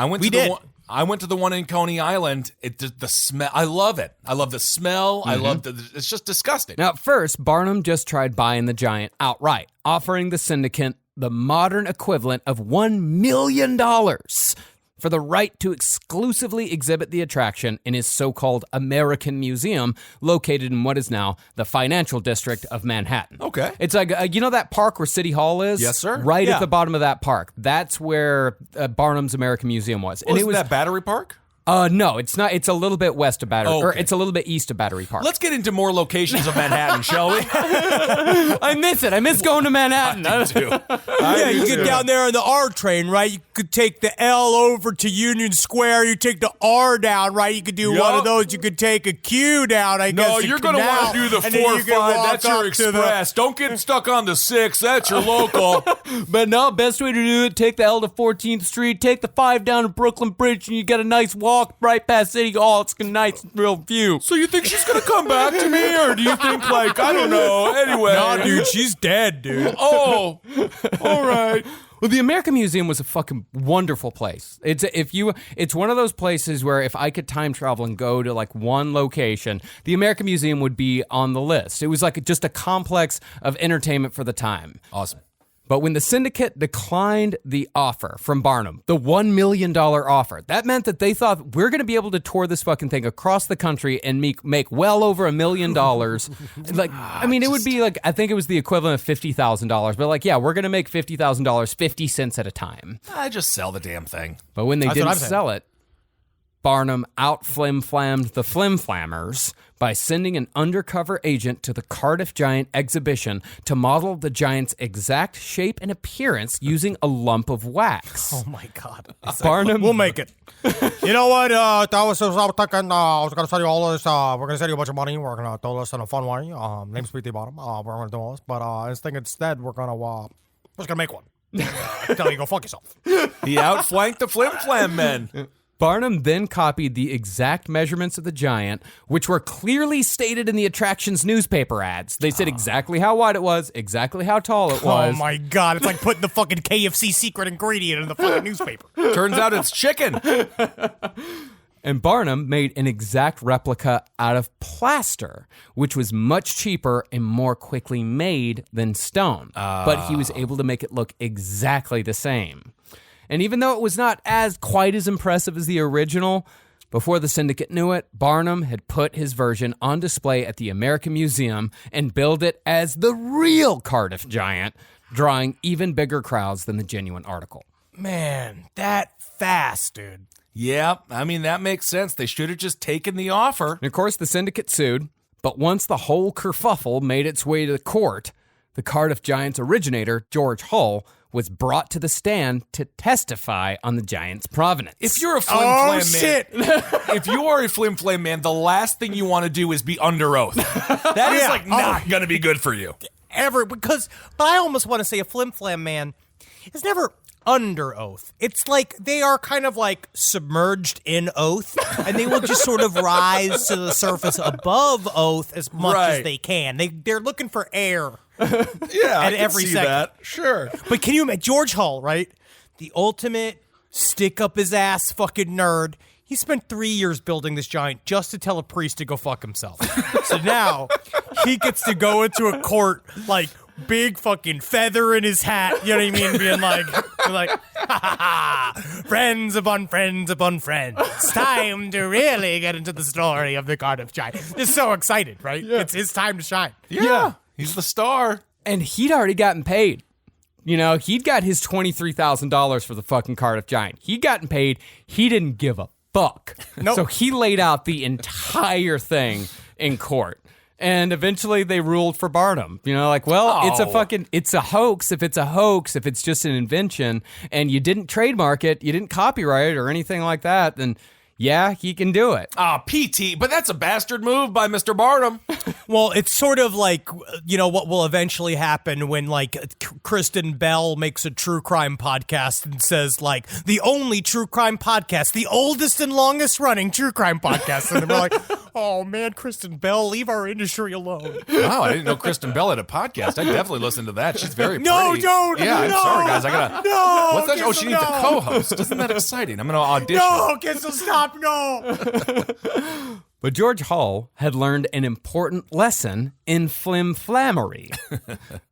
I went to the one in Coney Island. The smell. I love it. I love the smell. I love it's just disgusting. Now, at first, Barnum just tried buying the giant outright, offering the syndicate the modern equivalent of $1 million for the right to exclusively exhibit the attraction in his so-called American Museum located in what is now the financial district of Manhattan. Okay. It's you know that park where City Hall is? Yes, sir. Right at the bottom of that park. That's where Barnum's American Museum was. And it was that Battery Park? No, it's not. It's a little bit west of Battery, or Okay. it's a little bit east of Battery Park. Let's get into more locations of Manhattan, shall we? I miss it. I miss going to Manhattan. I do. Yeah, you get down there on the R train, right? You could take the L over to Union Square. You take the R down, right? You could do one of those. You could take a Q down, I guess. No, you're going to want to do the 4-5. That's your express. Don't get stuck on the 6. That's your local. But no, best way to do it, take the L to 14th Street, take the 5 down to Brooklyn Bridge, and you get a nice walk right past City Hall. It's a nice real view. So you think she's going to come back to me, or do you think, like, I don't know, anyway. Nah, dude, she's dead, dude. Oh, all right. Well, the American Museum was a fucking wonderful place. It's one of those places where if I could time travel and go to like one location, the American Museum would be on the list. It was like just a complex of entertainment for the time. Awesome. But when the syndicate declined the offer from Barnum, the $1 million offer, that meant that they thought we're going to be able to tour this fucking thing across the country and make well over $1 million. Like, I mean, it would be like, I think it was the equivalent of $50,000. But like, yeah, we're going to make $50,000 50 cents at a time. I just sell the damn thing. But when they That's what didn't I'm saying. sell it, Barnum out-flim-flammed the flim-flammers by sending an undercover agent to the Cardiff Giant exhibition to model the giant's exact shape and appearance using a lump of wax. Oh, my God. Barnum, We'll make it. You know what? I was thinking, I was going to send you all this. We're going to send you a bunch of money. We're going to do this in a fun way. Name's P.T. Bottom. We're going to do all this. But I was thinking instead, we're just going to make one. Tell you, go fuck yourself. He outflanked the Flim Flam men. Barnum then copied the exact measurements of the giant, which were clearly stated in the attraction's newspaper ads. They said exactly how wide it was, exactly how tall it was. Oh, my God. It's like putting the fucking KFC secret ingredient in the fucking newspaper. Turns out it's chicken. And Barnum made an exact replica out of plaster, which was much cheaper and more quickly made than stone. But he was able to make it look exactly the same. And even though it was not quite as impressive as the original, before the syndicate knew it, Barnum had put his version on display at the American Museum and billed it as the real Cardiff Giant, drawing even bigger crowds than the genuine article. Man, that fast, dude. Yeah, I mean, that makes sense. They should have just taken the offer. And of course, the syndicate sued, but once the whole kerfuffle made its way to the court, the Cardiff Giant's originator, George Hull, was brought to the stand to testify on the giant's provenance. If you're a Flim Flam man, if you are a Flim Flam man, the last thing you want to do is be under oath. That is like not going to be good for you. But I almost want to say a Flim Flam man is never under oath. It's like they are kind of like submerged in oath, and they will just sort of rise to the surface above oath as much as they can. They're looking for air. Yeah, at every second. That. Sure. But can you imagine George Hull, right? The ultimate stick up his ass fucking nerd. He spent 3 years building this giant just to tell a priest to go fuck himself. So now he gets to go into a court like big fucking feather in his hat, you know what I mean? Being like, ha ha ha, friends upon friends upon friends. It's time to really get into the story of the Cardiff Giant. He's so excited, right? Yeah. It's his time to shine. Yeah. He's the star. And he'd already gotten paid. You know, he'd got his $23,000 for the fucking Cardiff Giant. He'd gotten paid. He didn't give a fuck. Nope. So he laid out the entire thing in court. And eventually they ruled for Barnum. You know, like, well, it's a hoax. If it's a hoax, if it's just an invention, and you didn't trademark it, you didn't copyright it or anything like that, then yeah, he can do it. PT, but that's a bastard move by Mr. Barnum. Well, it's sort of like, you know, what will eventually happen when, like, Kristen Bell makes a true crime podcast and says, like, the only true crime podcast, the oldest and longest running true crime podcast. And we're like, oh, man, Kristen Bell, leave our industry alone. Wow, I didn't know Kristen Bell had a podcast. I definitely listened to that. She's very pretty. No, don't. Yeah, I'm no, sorry, guys. I gotta. No. What's that? Oh, she needs a no. co-host. Isn't that exciting? I'm gonna audition. No, Kissel, stop, no. But George Hull had learned an important lesson in flim-flammery.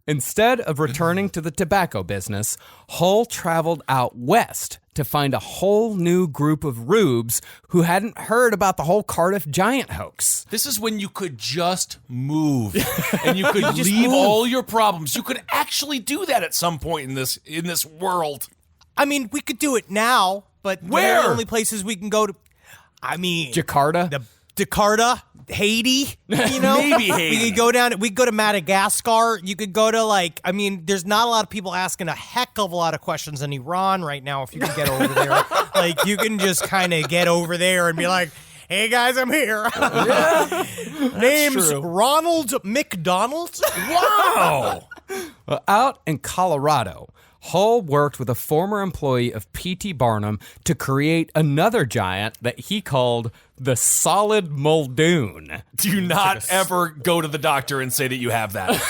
Instead of returning to the tobacco business, Hull traveled out west to find a whole new group of rubes who hadn't heard about the whole Cardiff Giant hoax. This is when you could just move and you could leave all your problems. You could actually do that at some point in this world. I mean, we could do it now, but Where? the only places we can go to. I mean, Jakarta? Jakarta, Haiti, you know? Maybe Haiti. We could go to Madagascar. You could go to there's not a lot of people asking a heck of a lot of questions in Iran right now if you can get over there. You can just kind of get over there and be like, hey guys, I'm here. Name's true. Ronald McDonald. Wow. Out in Colorado, Hull worked with a former employee of P.T. Barnum to create another giant that he called the Solid Muldoon. Do not ever go to the doctor and say that you have that.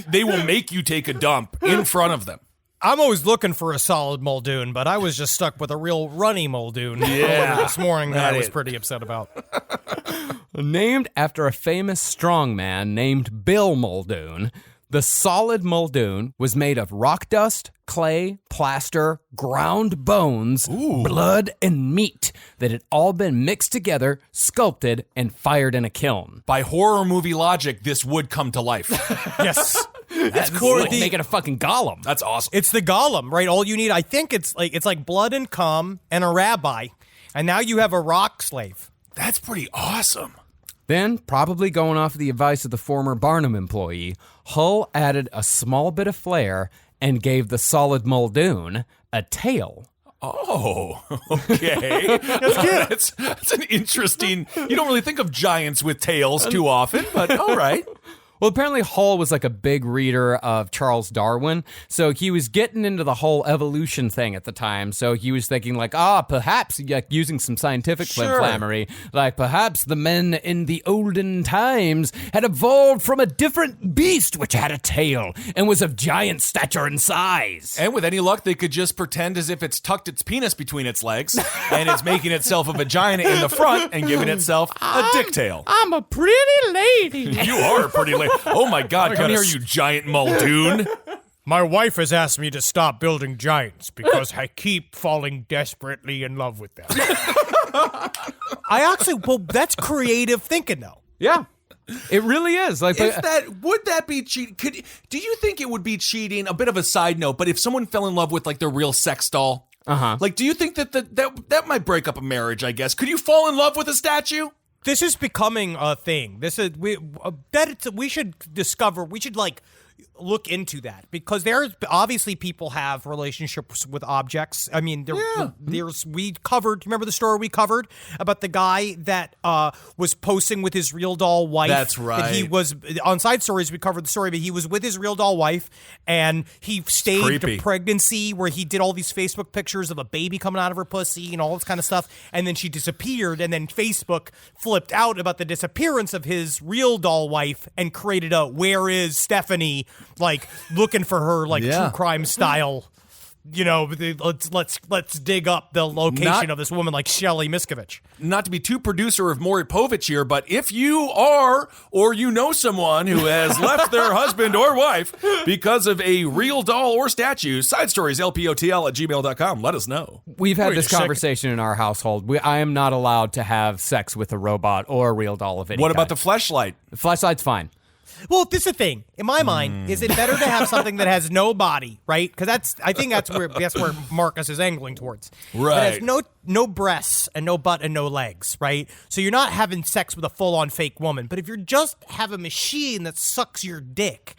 They will make you take a dump in front of them. I'm always looking for a solid Muldoon, but I was just stuck with a real runny Muldoon earlier this morning that I was pretty upset about. Named after a famous strongman named Bill Muldoon, the Solid Muldoon was made of rock dust, clay, plaster, ground bones, blood, and meat that had all been mixed together, sculpted, and fired in a kiln. By horror movie logic, this would come to life. Yes. That's cool. Like making a fucking golem. That's awesome. It's the golem, right? All you need, I think it's like blood and cum and a rabbi, and now you have a rock slave. That's pretty awesome. Then, probably going off the advice of the former Barnum employee, Hull added a small bit of flair and gave the Solid Muldoon a tail. Oh, okay. That's an interesting... You don't really think of giants with tails too often, but all right. Well, apparently Hull was like a big reader of Charles Darwin, so he was getting into the whole evolution thing at the time. So he was thinking like, perhaps, like using some scientific flammery, like perhaps the men in the olden times had evolved from a different beast which had a tail and was of giant stature and size. And with any luck, they could just pretend as if it's tucked its penis between its legs and it's making itself a vagina in the front and giving itself a dick tail. I'm a pretty lady. You are a pretty lady. Oh my God, come here, you giant Muldoon. My wife has asked me to stop building giants because I keep falling desperately in love with them. That's creative thinking, though. Yeah. It really is. Like, Would that be cheating? Do you think it would be cheating? A bit of a side note, but if someone fell in love with like their real sex doll, like, do you think that might break up a marriage? I guess. Could you fall in love with a statue? This is becoming a thing. We should look into that because there's obviously people have relationships with objects. I mean, we covered. Remember the story we covered about the guy that was posing with his real doll wife? That's right. That he was on Side Stories. We covered the story, but he was with his real doll wife, and he staged a pregnancy where he did all these Facebook pictures of a baby coming out of her pussy and all this kind of stuff, and then she disappeared, and then Facebook flipped out about the disappearance of his real doll wife and created a "Where is Stephanie?" like looking for her, like true crime style. You know, let's dig up the location of this woman, like Shelley Miskovich. Not to be too producer of Maury Povich here, but if you are or you know someone who has left their husband or wife because of a real doll or statue, sidestorieslpotl@gmail.com. Let us know. We've had this conversation in our household. I am not allowed to have sex with a robot or a real doll of any What kind. about the fleshlight? The fleshlight's fine. Well, this is the thing. In my mind, is it better to have something that has no body, right? Because I think that's where Marcus is angling towards. Right. That has no breasts and no butt and no legs, right? So you're not having sex with a full-on fake woman. But if you just have a machine that sucks your dick,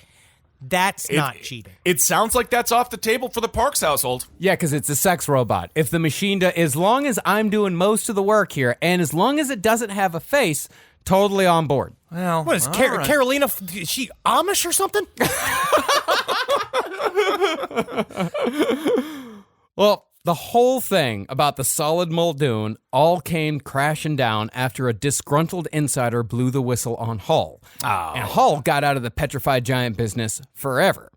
that's not cheating. It sounds like that's off the table for the Parks household. Yeah, because it's a sex robot. If the machine, as long as I'm doing most of the work here, and as long as it doesn't have a face, totally on board. Well, what is Carolina? Is she Amish or something? Well, the whole thing about the Solid Muldoon all came crashing down after a disgruntled insider blew the whistle on Hull. And Hull got out of the petrified giant business forever.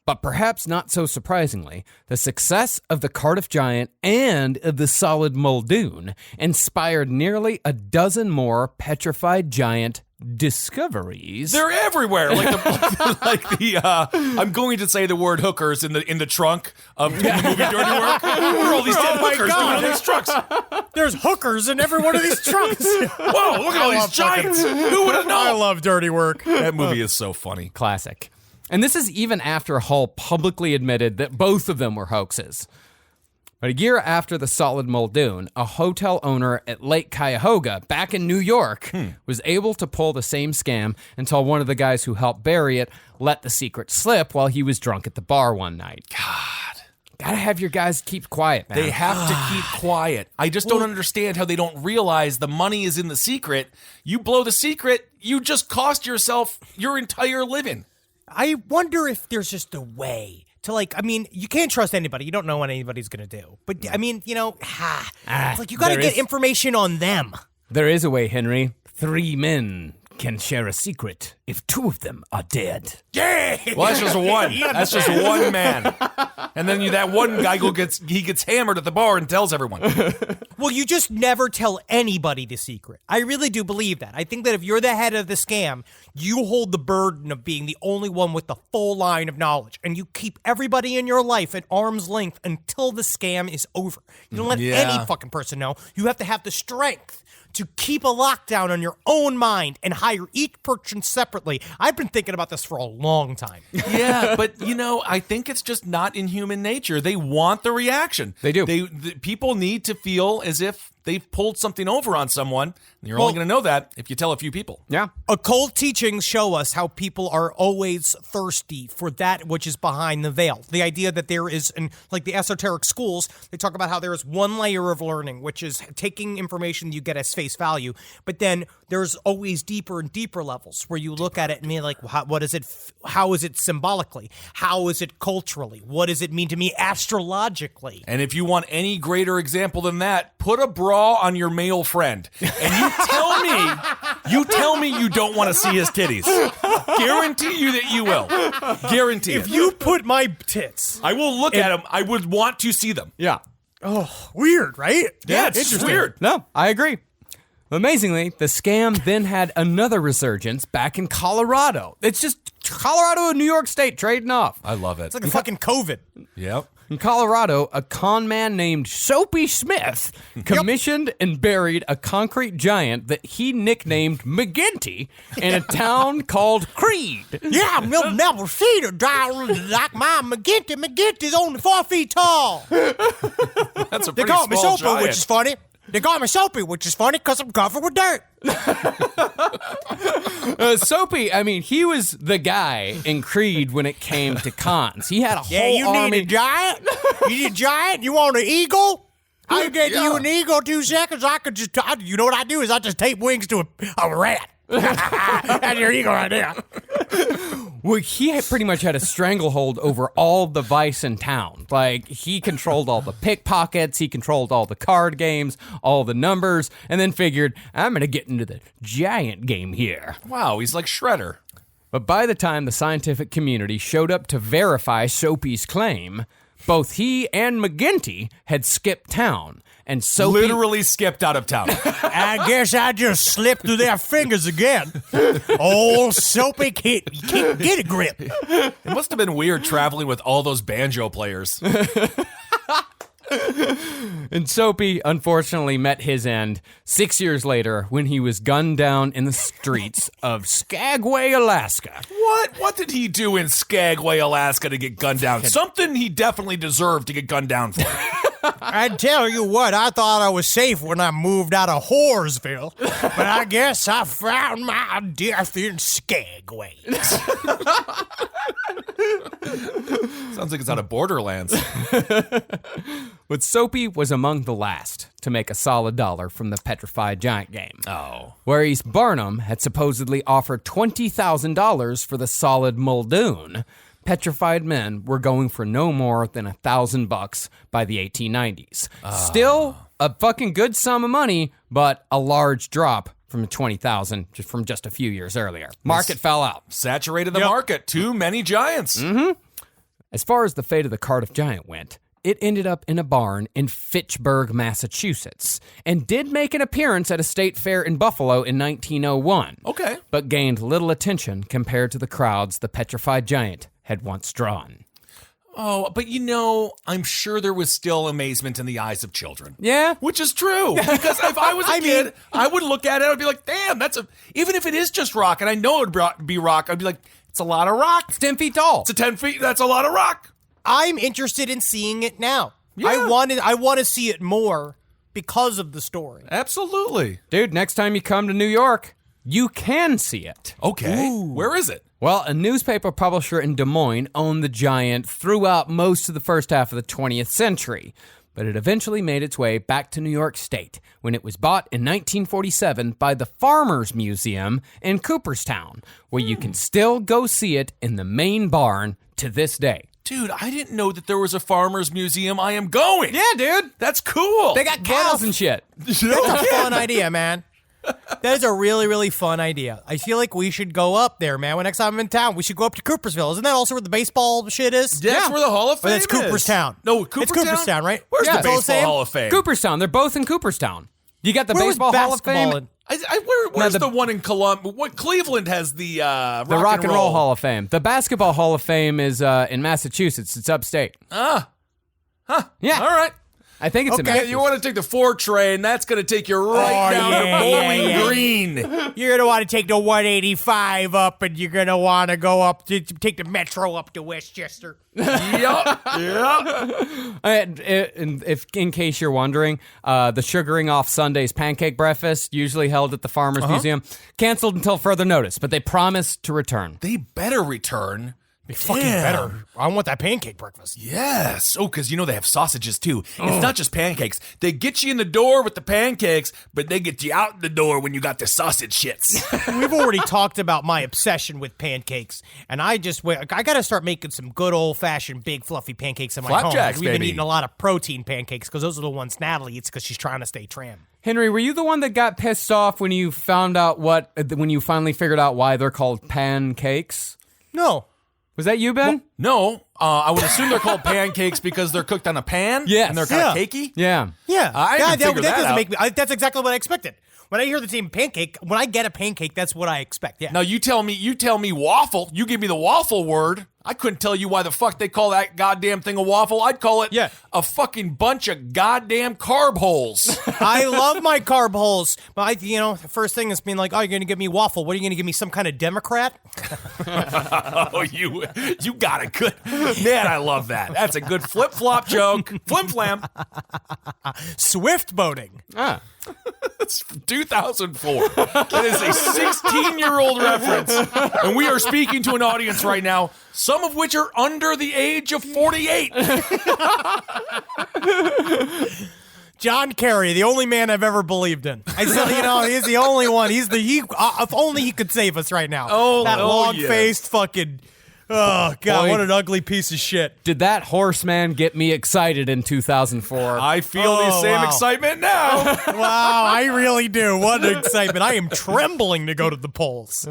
But perhaps not so surprisingly, the success of the Cardiff Giant and of the Solid Muldoon inspired nearly a dozen more petrified giant discoveries. They're everywhere. I'm going to say the word hookers in the trunk of the movie Dirty Work. Where are all these dead hookers doing on these trucks? There's hookers in every one of these trunks. Whoa, look at all these giants. Who would have known? I love Dirty Work. That movie is so funny. Classic. And this is even after Hull publicly admitted that both of them were hoaxes. But a year after the solid Muldoon, a hotel owner at Lake Cuyahoga back in New York was able to pull the same scam until one of the guys who helped bury it let the secret slip while he was drunk at the bar one night. God. Gotta have your guys keep quiet, man. They have to keep quiet. I just don't understand how they don't realize the money is in the secret. You blow the secret, you just cost yourself your entire living. I wonder if there's just a way to, like, I mean, you can't trust anybody. You don't know what anybody's going to do. But, I mean, you know, it's like you got to get information on them. There is a way, Henry. 3 men can share a secret if 2 of them are dead. Yeah! Well, that's just one. That's just one man. And then that one guy gets hammered at the bar and tells everyone. Well, you just never tell anybody the secret. I really do believe that. I think that if you're the head of the scam, you hold the burden of being the only one with the full line of knowledge, and you keep everybody in your life at arm's length until the scam is over. You don't let any fucking person know. You have to have the strength to keep a lockdown on your own mind and hire each person separately. I've been thinking about this for a long time. Yeah, but, you know, I think it's just not in human nature. They want the reaction. They do. People need to feel as if they've pulled something over on someone. And you're only going to know that if you tell a few people. Yeah. Occult teachings show us how people are always thirsty for that which is behind the veil. The idea that there is, in like the esoteric schools, they talk about how there is one layer of learning, which is taking information you get as face value. But then there's always deeper and deeper levels where you look at it and be like, what is it? How is it symbolically? How is it culturally? What does it mean to me astrologically? And if you want any greater example than that, put a bra on your male friend, and you tell me you don't want to see his titties. Guarantee you that you will. Guarantee If it. you put my tits, I will look at them. I would want to see them. Yeah. weird, right? Yeah, it's weird. No, I agree. Amazingly, the scam then had another resurgence back in Colorado. It's just Colorado and New York State trading off. I love it. It's like a fucking COVID. Yep. In Colorado, a con man named Soapy Smith commissioned and buried a concrete giant that he nicknamed McGinty in a town called Creed. Yeah, you'll never see the diamond like my McGinty. McGinty's only 4 feet tall. That's a They pretty call me small Soapy, giant. which is funny. They call me Soapy, which is funny because I'm covered with dirt. Soapy, I mean, he was the guy in Creed when it came to cons. He had a whole army. need a giant? You need a giant? You want an eagle? I can get you an eagle 2 seconds. I could just, you know what I do is I just tape wings to a rat. That's your eagle right there. Well, he pretty much had a stranglehold over all the vice in town. Like, he controlled all the pickpockets, he controlled all the card games, all the numbers, and then figured, I'm going to get into the giant game here. Wow, he's like Shredder. But by the time the scientific community showed up to verify Soapy's claim, both he and McGinty had skipped town. And Soapy Literally skipped out of town. I guess I just slipped through their fingers again. Old Soapy can't get a grip. It must have been weird traveling with all those banjo players. And Soapy, unfortunately, met his end 6 years later when he was gunned down in the streets of Skagway, Alaska. What did he do in Skagway, Alaska to get gunned down? Something he definitely deserved to get gunned down for. I tell you what, I thought I was safe when I moved out of Horseville, but I guess I found my death in Skagway. Sounds like it's out of Borderlands. But Soapy was among the last to make a solid dollar from the Petrified Giant game. Oh. Whereas Barnum had supposedly offered $20,000 for the solid Muldoon, petrified men were going for no more than $1,000 by the 1890s. Still a fucking good sum of money, but a large drop from the 20,000 from just a few years earlier. Market fell out. Saturated the market. Too many giants. As far as the fate of the Cardiff Giant went, it ended up in a barn in Fitchburg, Massachusetts, and did make an appearance at a state fair in Buffalo in 1901. Okay. But gained little attention compared to the crowds the Petrified Giant had once drawn. Oh, but you know, I'm sure there was still amazement in the eyes of children. Yeah? Which is true. Because if I was a kid, I would look at it, I'd be like, damn, even if it is just rock, and I know it would be rock, I'd be like, it's a lot of rock. It's 10 feet tall. It's a 10 feet, that's a lot of rock. I'm interested in seeing it now. Yeah. I want to see it more because of the story. Absolutely. Dude, next time you come to New York, you can see it. Okay. Where is it? Well, a newspaper publisher in Des Moines owned the giant throughout most of the first half of the 20th century, but it eventually made its way back to New York State when it was bought in 1947 by the Farmers Museum in Cooperstown, where you can still go see it in the main barn to this day. Dude, I didn't know that there was a farmer's museum. I am going. Yeah, dude. That's cool. They got cows and shit. That's a fun idea, man. That is a really, really fun idea. I feel like we should go up there, man. When next time I'm in town, we should go up to Coopersville. Isn't that also where the baseball shit is? That's where the Hall of Fame Or that's is. Cooperstown. No, It's Cooperstown? Cooperstown, right? Where's Yeah, the it's all the Baseball same. Hall of Fame? Cooperstown. They're both in Cooperstown. You got the Where was Baseball Hall of basketball Fame. Where's the- the one in Columbus? What Cleveland has the The Rock and Roll Hall of Fame. The Basketball Hall of Fame is in Massachusetts. It's upstate. Yeah. All right. I think it's in Okay, Massachusetts. you want to take the 4 train? That's going to take you right down to Bowling Green. You're going to want to take the 185 up, and you're going to want to go up to take the Metro up to Westchester. Yep. And if in case you're wondering, the Sugaring Off Sundays pancake breakfast, usually held at the Farmers Museum, canceled until further notice, but they promised to return. They better return. Be fucking better. I want that pancake breakfast. Yes. Oh, because they have sausages too. It's not just pancakes. They get you in the door with the pancakes, but they get you out the door when you got the sausage shits. We've already talked about my obsession with pancakes, and I got to start making some good old-fashioned big fluffy pancakes in my home. Flapjacks, We've been baby. eating a lot of protein pancakes because those are the ones Natalie eats because she's trying to stay trim. Henry, were you the one that got pissed off when you found out when you finally figured out why they're called pancakes? No. Was that you, Ben? No, I would assume they're called pancakes because they're cooked on a pan. Yes. And they're kind of Yeah. cakey. Yeah. Yeah. I didn't figure that doesn't out. make me. That's exactly what I expected. When I hear the name pancake, when I get a pancake, that's what I expect. Yeah. Now you tell me waffle. You give me the waffle word. I couldn't tell you why the fuck they call that goddamn thing a waffle. I'd call it a fucking bunch of goddamn carb holes. I love my carb holes, but the first thing is being like, oh, you're gonna give me waffle. What are you gonna give me? Some kind of Democrat? Oh, you got it good. Man, I love that. That's a good flip-flop joke. Flim-flam. Swift boating. Ah. It's 2004. That is a 16-year-old reference. And we are speaking to an audience right now, some of which are under the age of 48. John Kerry, the only man I've ever believed in. I said, he's the only one. If only he could save us right now. That long-faced fucking. Oh, God, Boy. what an ugly piece of shit. Did that horseman get me excited in 2004? I feel the same excitement now. Wow, I really do. What an excitement. I am trembling to go to the polls.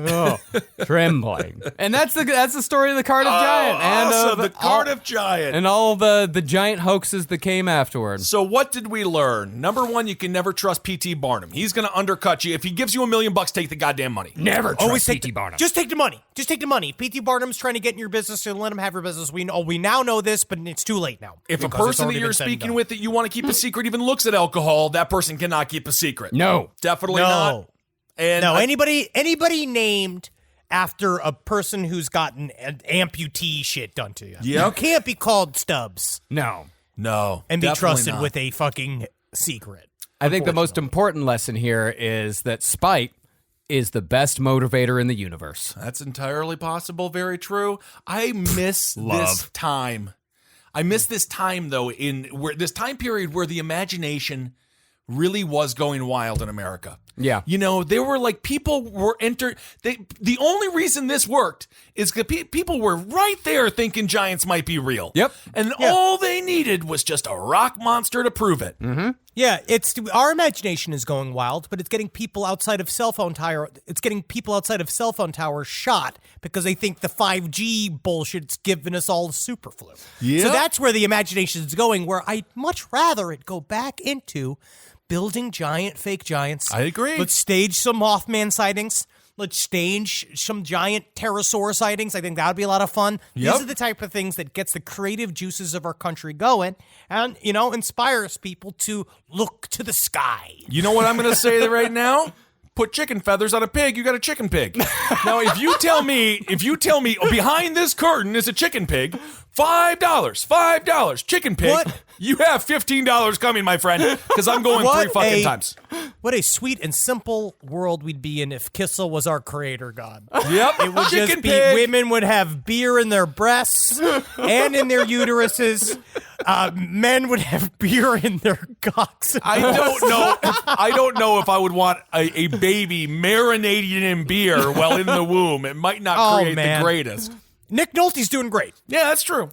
Trembling. And that's the story of the Cardiff Giant. And Awesome, of the Cardiff Giant. And all the giant hoaxes that came afterward. So what did we learn? Number one, you can never trust P.T. Barnum. He's going to undercut you. If he gives you $1 million, take the goddamn money. Never Always trust take P.T. Barnum. Just take the money. Just take the money. P.T. Barnum's trying to get in your business, so let him have your business. We now know this, but it's too late now. If a because it's person that already you're been said and speaking done. with that you want to keep a secret even looks at alcohol, that person cannot keep a secret. No. Definitely No. not. And No, anybody named after a person who's gotten an amputee shit done to you. Yep. You can't be called Stubbs No. No. and be definitely trusted not. with a fucking secret. I think the most important lesson here is that spite is the best motivator in the universe. That's entirely possible. Very true. I miss this time. I miss this time though, this time period where the imagination really was going wild in America. Yeah. There were like people were the only reason this worked is because people were right there thinking giants might be real. Yep. And all they needed was just a rock monster to prove it. Mm-hmm. Yeah, our imagination is going wild, but it's getting people outside of cell phone tower. It's getting people outside of cell phone towers shot because they think the 5G bullshit's giving us all the super flu. Yep. So that's where the imagination is going. Where I'd much rather it go back into building fake giants. I agree. Let's stage some Mothman sightings. Let's stage some giant pterosaur sightings. I think that would be a lot of fun. Yep. These are the type of things that gets the creative juices of our country going and, inspires people to look to the sky. You know what I'm going to say right now? put chicken feathers on a pig, you got a chicken pig. Now, if you tell me behind this curtain is a chicken pig, $5, chicken pig, What? you have $15 coming, my friend, because I'm going What 3 fucking a- times. What a sweet and simple world we'd be in if Kissel was our creator god. Yep, It would chicken just be pig. women would have beer in their breasts and in their uteruses. Men would have beer in their cocks. I don't know if I would want a baby marinating in beer while in the womb. It might not create the greatest. Nick Nolte's doing great. Yeah, that's true.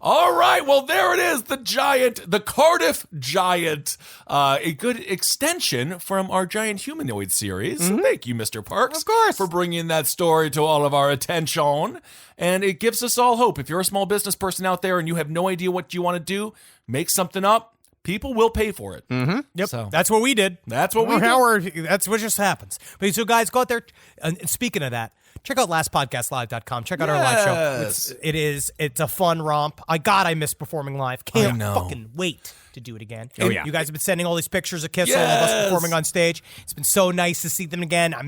All right, well, there it is, the Cardiff Giant, a good extension from our Giant Humanoid series. Thank you, Mr. Parks, Of course. for bringing that story to all of our attention. And it gives us all hope. If you're a small business person out there and you have no idea what you want to do, make something up. People will pay for it. Yep, So. that's what we did. That's what we did. That's what just happens. But so, guys, go out there. And speaking of that, check out lastpodcastlive.com. Check out our live show. It's a fun romp. I miss performing live. Can't fucking wait to do it again. Oh, yeah. You guys have been sending all these pictures of Kissel of us performing on stage. It's been so nice to see them again. I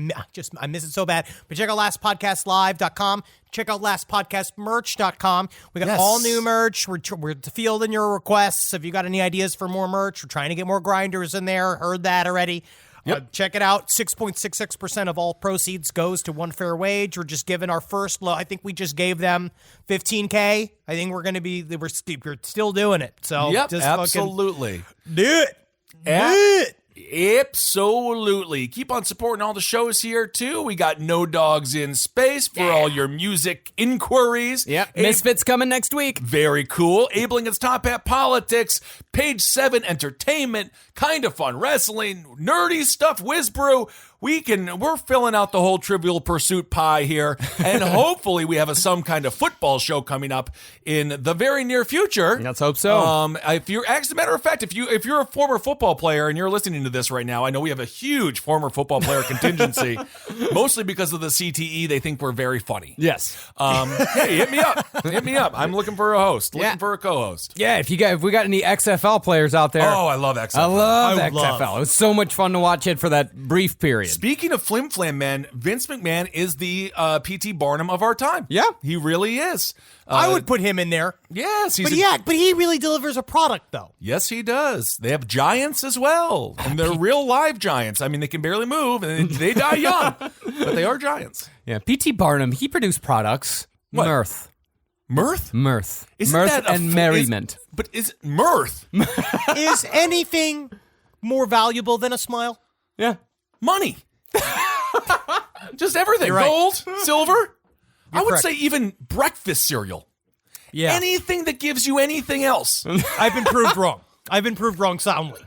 miss it so bad. But check out lastpodcastlive.com. Check out lastpodcastmerch.com. We got all new merch. We're fielding your requests. If you got any ideas for more merch, we're trying to get more grinders in there. Heard that already. Check it out. 6.66% of all proceeds goes to One Fair Wage. We're just giving our first I think we just gave them $15K. I think we're still doing it. So just absolutely. do it. Do it. Absolutely. Keep on supporting all the shows here, too. We got No Dogs in Space for all your music inquiries. Yep. Misfits coming next week. Very cool. Abling its Top Hat Politics, Page 7 Entertainment, Kind of Fun Wrestling, Nerdy Stuff, Whizbrew. We're filling out the whole Trivial Pursuit pie here, and hopefully we have some kind of football show coming up in the very near future. Let's hope so. As a matter of fact, if you're a former football player and you're listening to this right now, I know we have a huge former football player contingency, mostly because of the CTE. They think we're very funny. Yes. Hey, hit me up. Hit me up. I'm looking for a host. Looking for a co-host. Yeah, if we got any XFL players out there. Oh, I love XFL. I love XFL. It was so much fun to watch it for that brief period. Speaking of Flim Flam, man, Vince McMahon is the P.T. Barnum of our time. Yeah. He really is. I would put him in there. Yes. But he really delivers a product, though. Yes, he does. They have giants as well. And they're real live giants. I mean, they can barely move and they die young. But they are giants. Yeah, P.T. Barnum, he produced products. What? Mirth. Mirth? Isn't Mirth that and merriment. But is mirth? Is anything more valuable than a smile? Yeah. Money. Just everything. You're right. Gold, silver. I would correct. say even breakfast cereal. Yeah. Anything that gives you anything else. I've been proved wrong. I've been proved wrong soundly.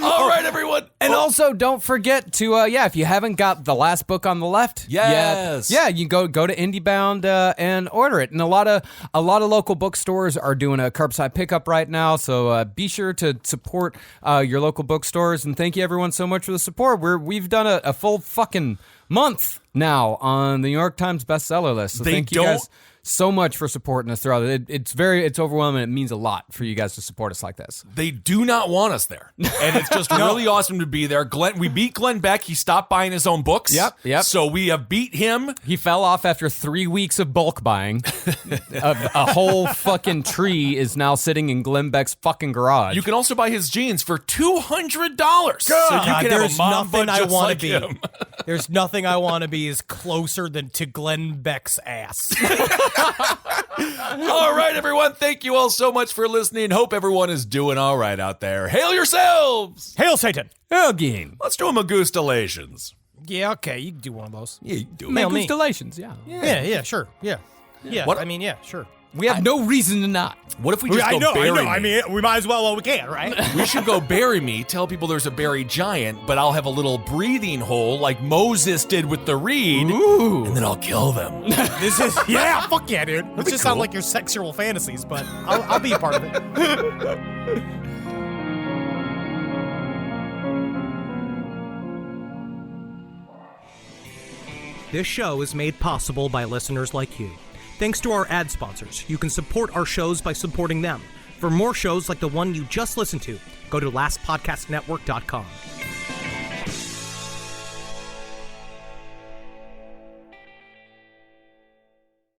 All right, everyone. And also, don't forget to, if you haven't got the last book on the left Yes. yet, you go to IndieBound and order it. And a lot of local bookstores are doing a curbside pickup right now, so be sure to support your local bookstores. And thank you, everyone, so much for the support. We've done a full fucking month now on the New York Times bestseller list. So thank you guys so much for supporting us throughout it. It's overwhelming. It means a lot for you guys to support us like this. They do not want us there. And it's just really awesome to be there. We beat Glenn Beck. He stopped buying his own books. Yep. So we have beat him. He fell off after 3 weeks of bulk buying. a whole fucking tree is now sitting in Glenn Beck's fucking garage. You can also buy his jeans for $200. So you can There's have a mom nothing butt I just want like to be. him. There's nothing I want to be is closer than to Glenn Beck's ass. All right, everyone. Thank you all so much for listening. Hope everyone is doing all right out there. Hail yourselves. Hail Satan. Again. Let's do a Magustalations. Yeah, okay, you can do one of those. Yeah, you can do it. Mail me. Constellations, yeah. Yeah, sure. Yeah. What- I mean, yeah, sure. We have no reason to not. What if we just go bury me? I mean, we might as well while we can, right? We should go bury me, tell people there's a buried giant, but I'll have a little breathing hole like Moses did with the reed, and then I'll kill them. This is, fuck yeah, dude. This just sound like your sexual fantasies, but I'll be a part of it. This show is made possible by listeners like you. Thanks to our ad sponsors, you can support our shows by supporting them. For more shows like the one you just listened to, go to lastpodcastnetwork.com.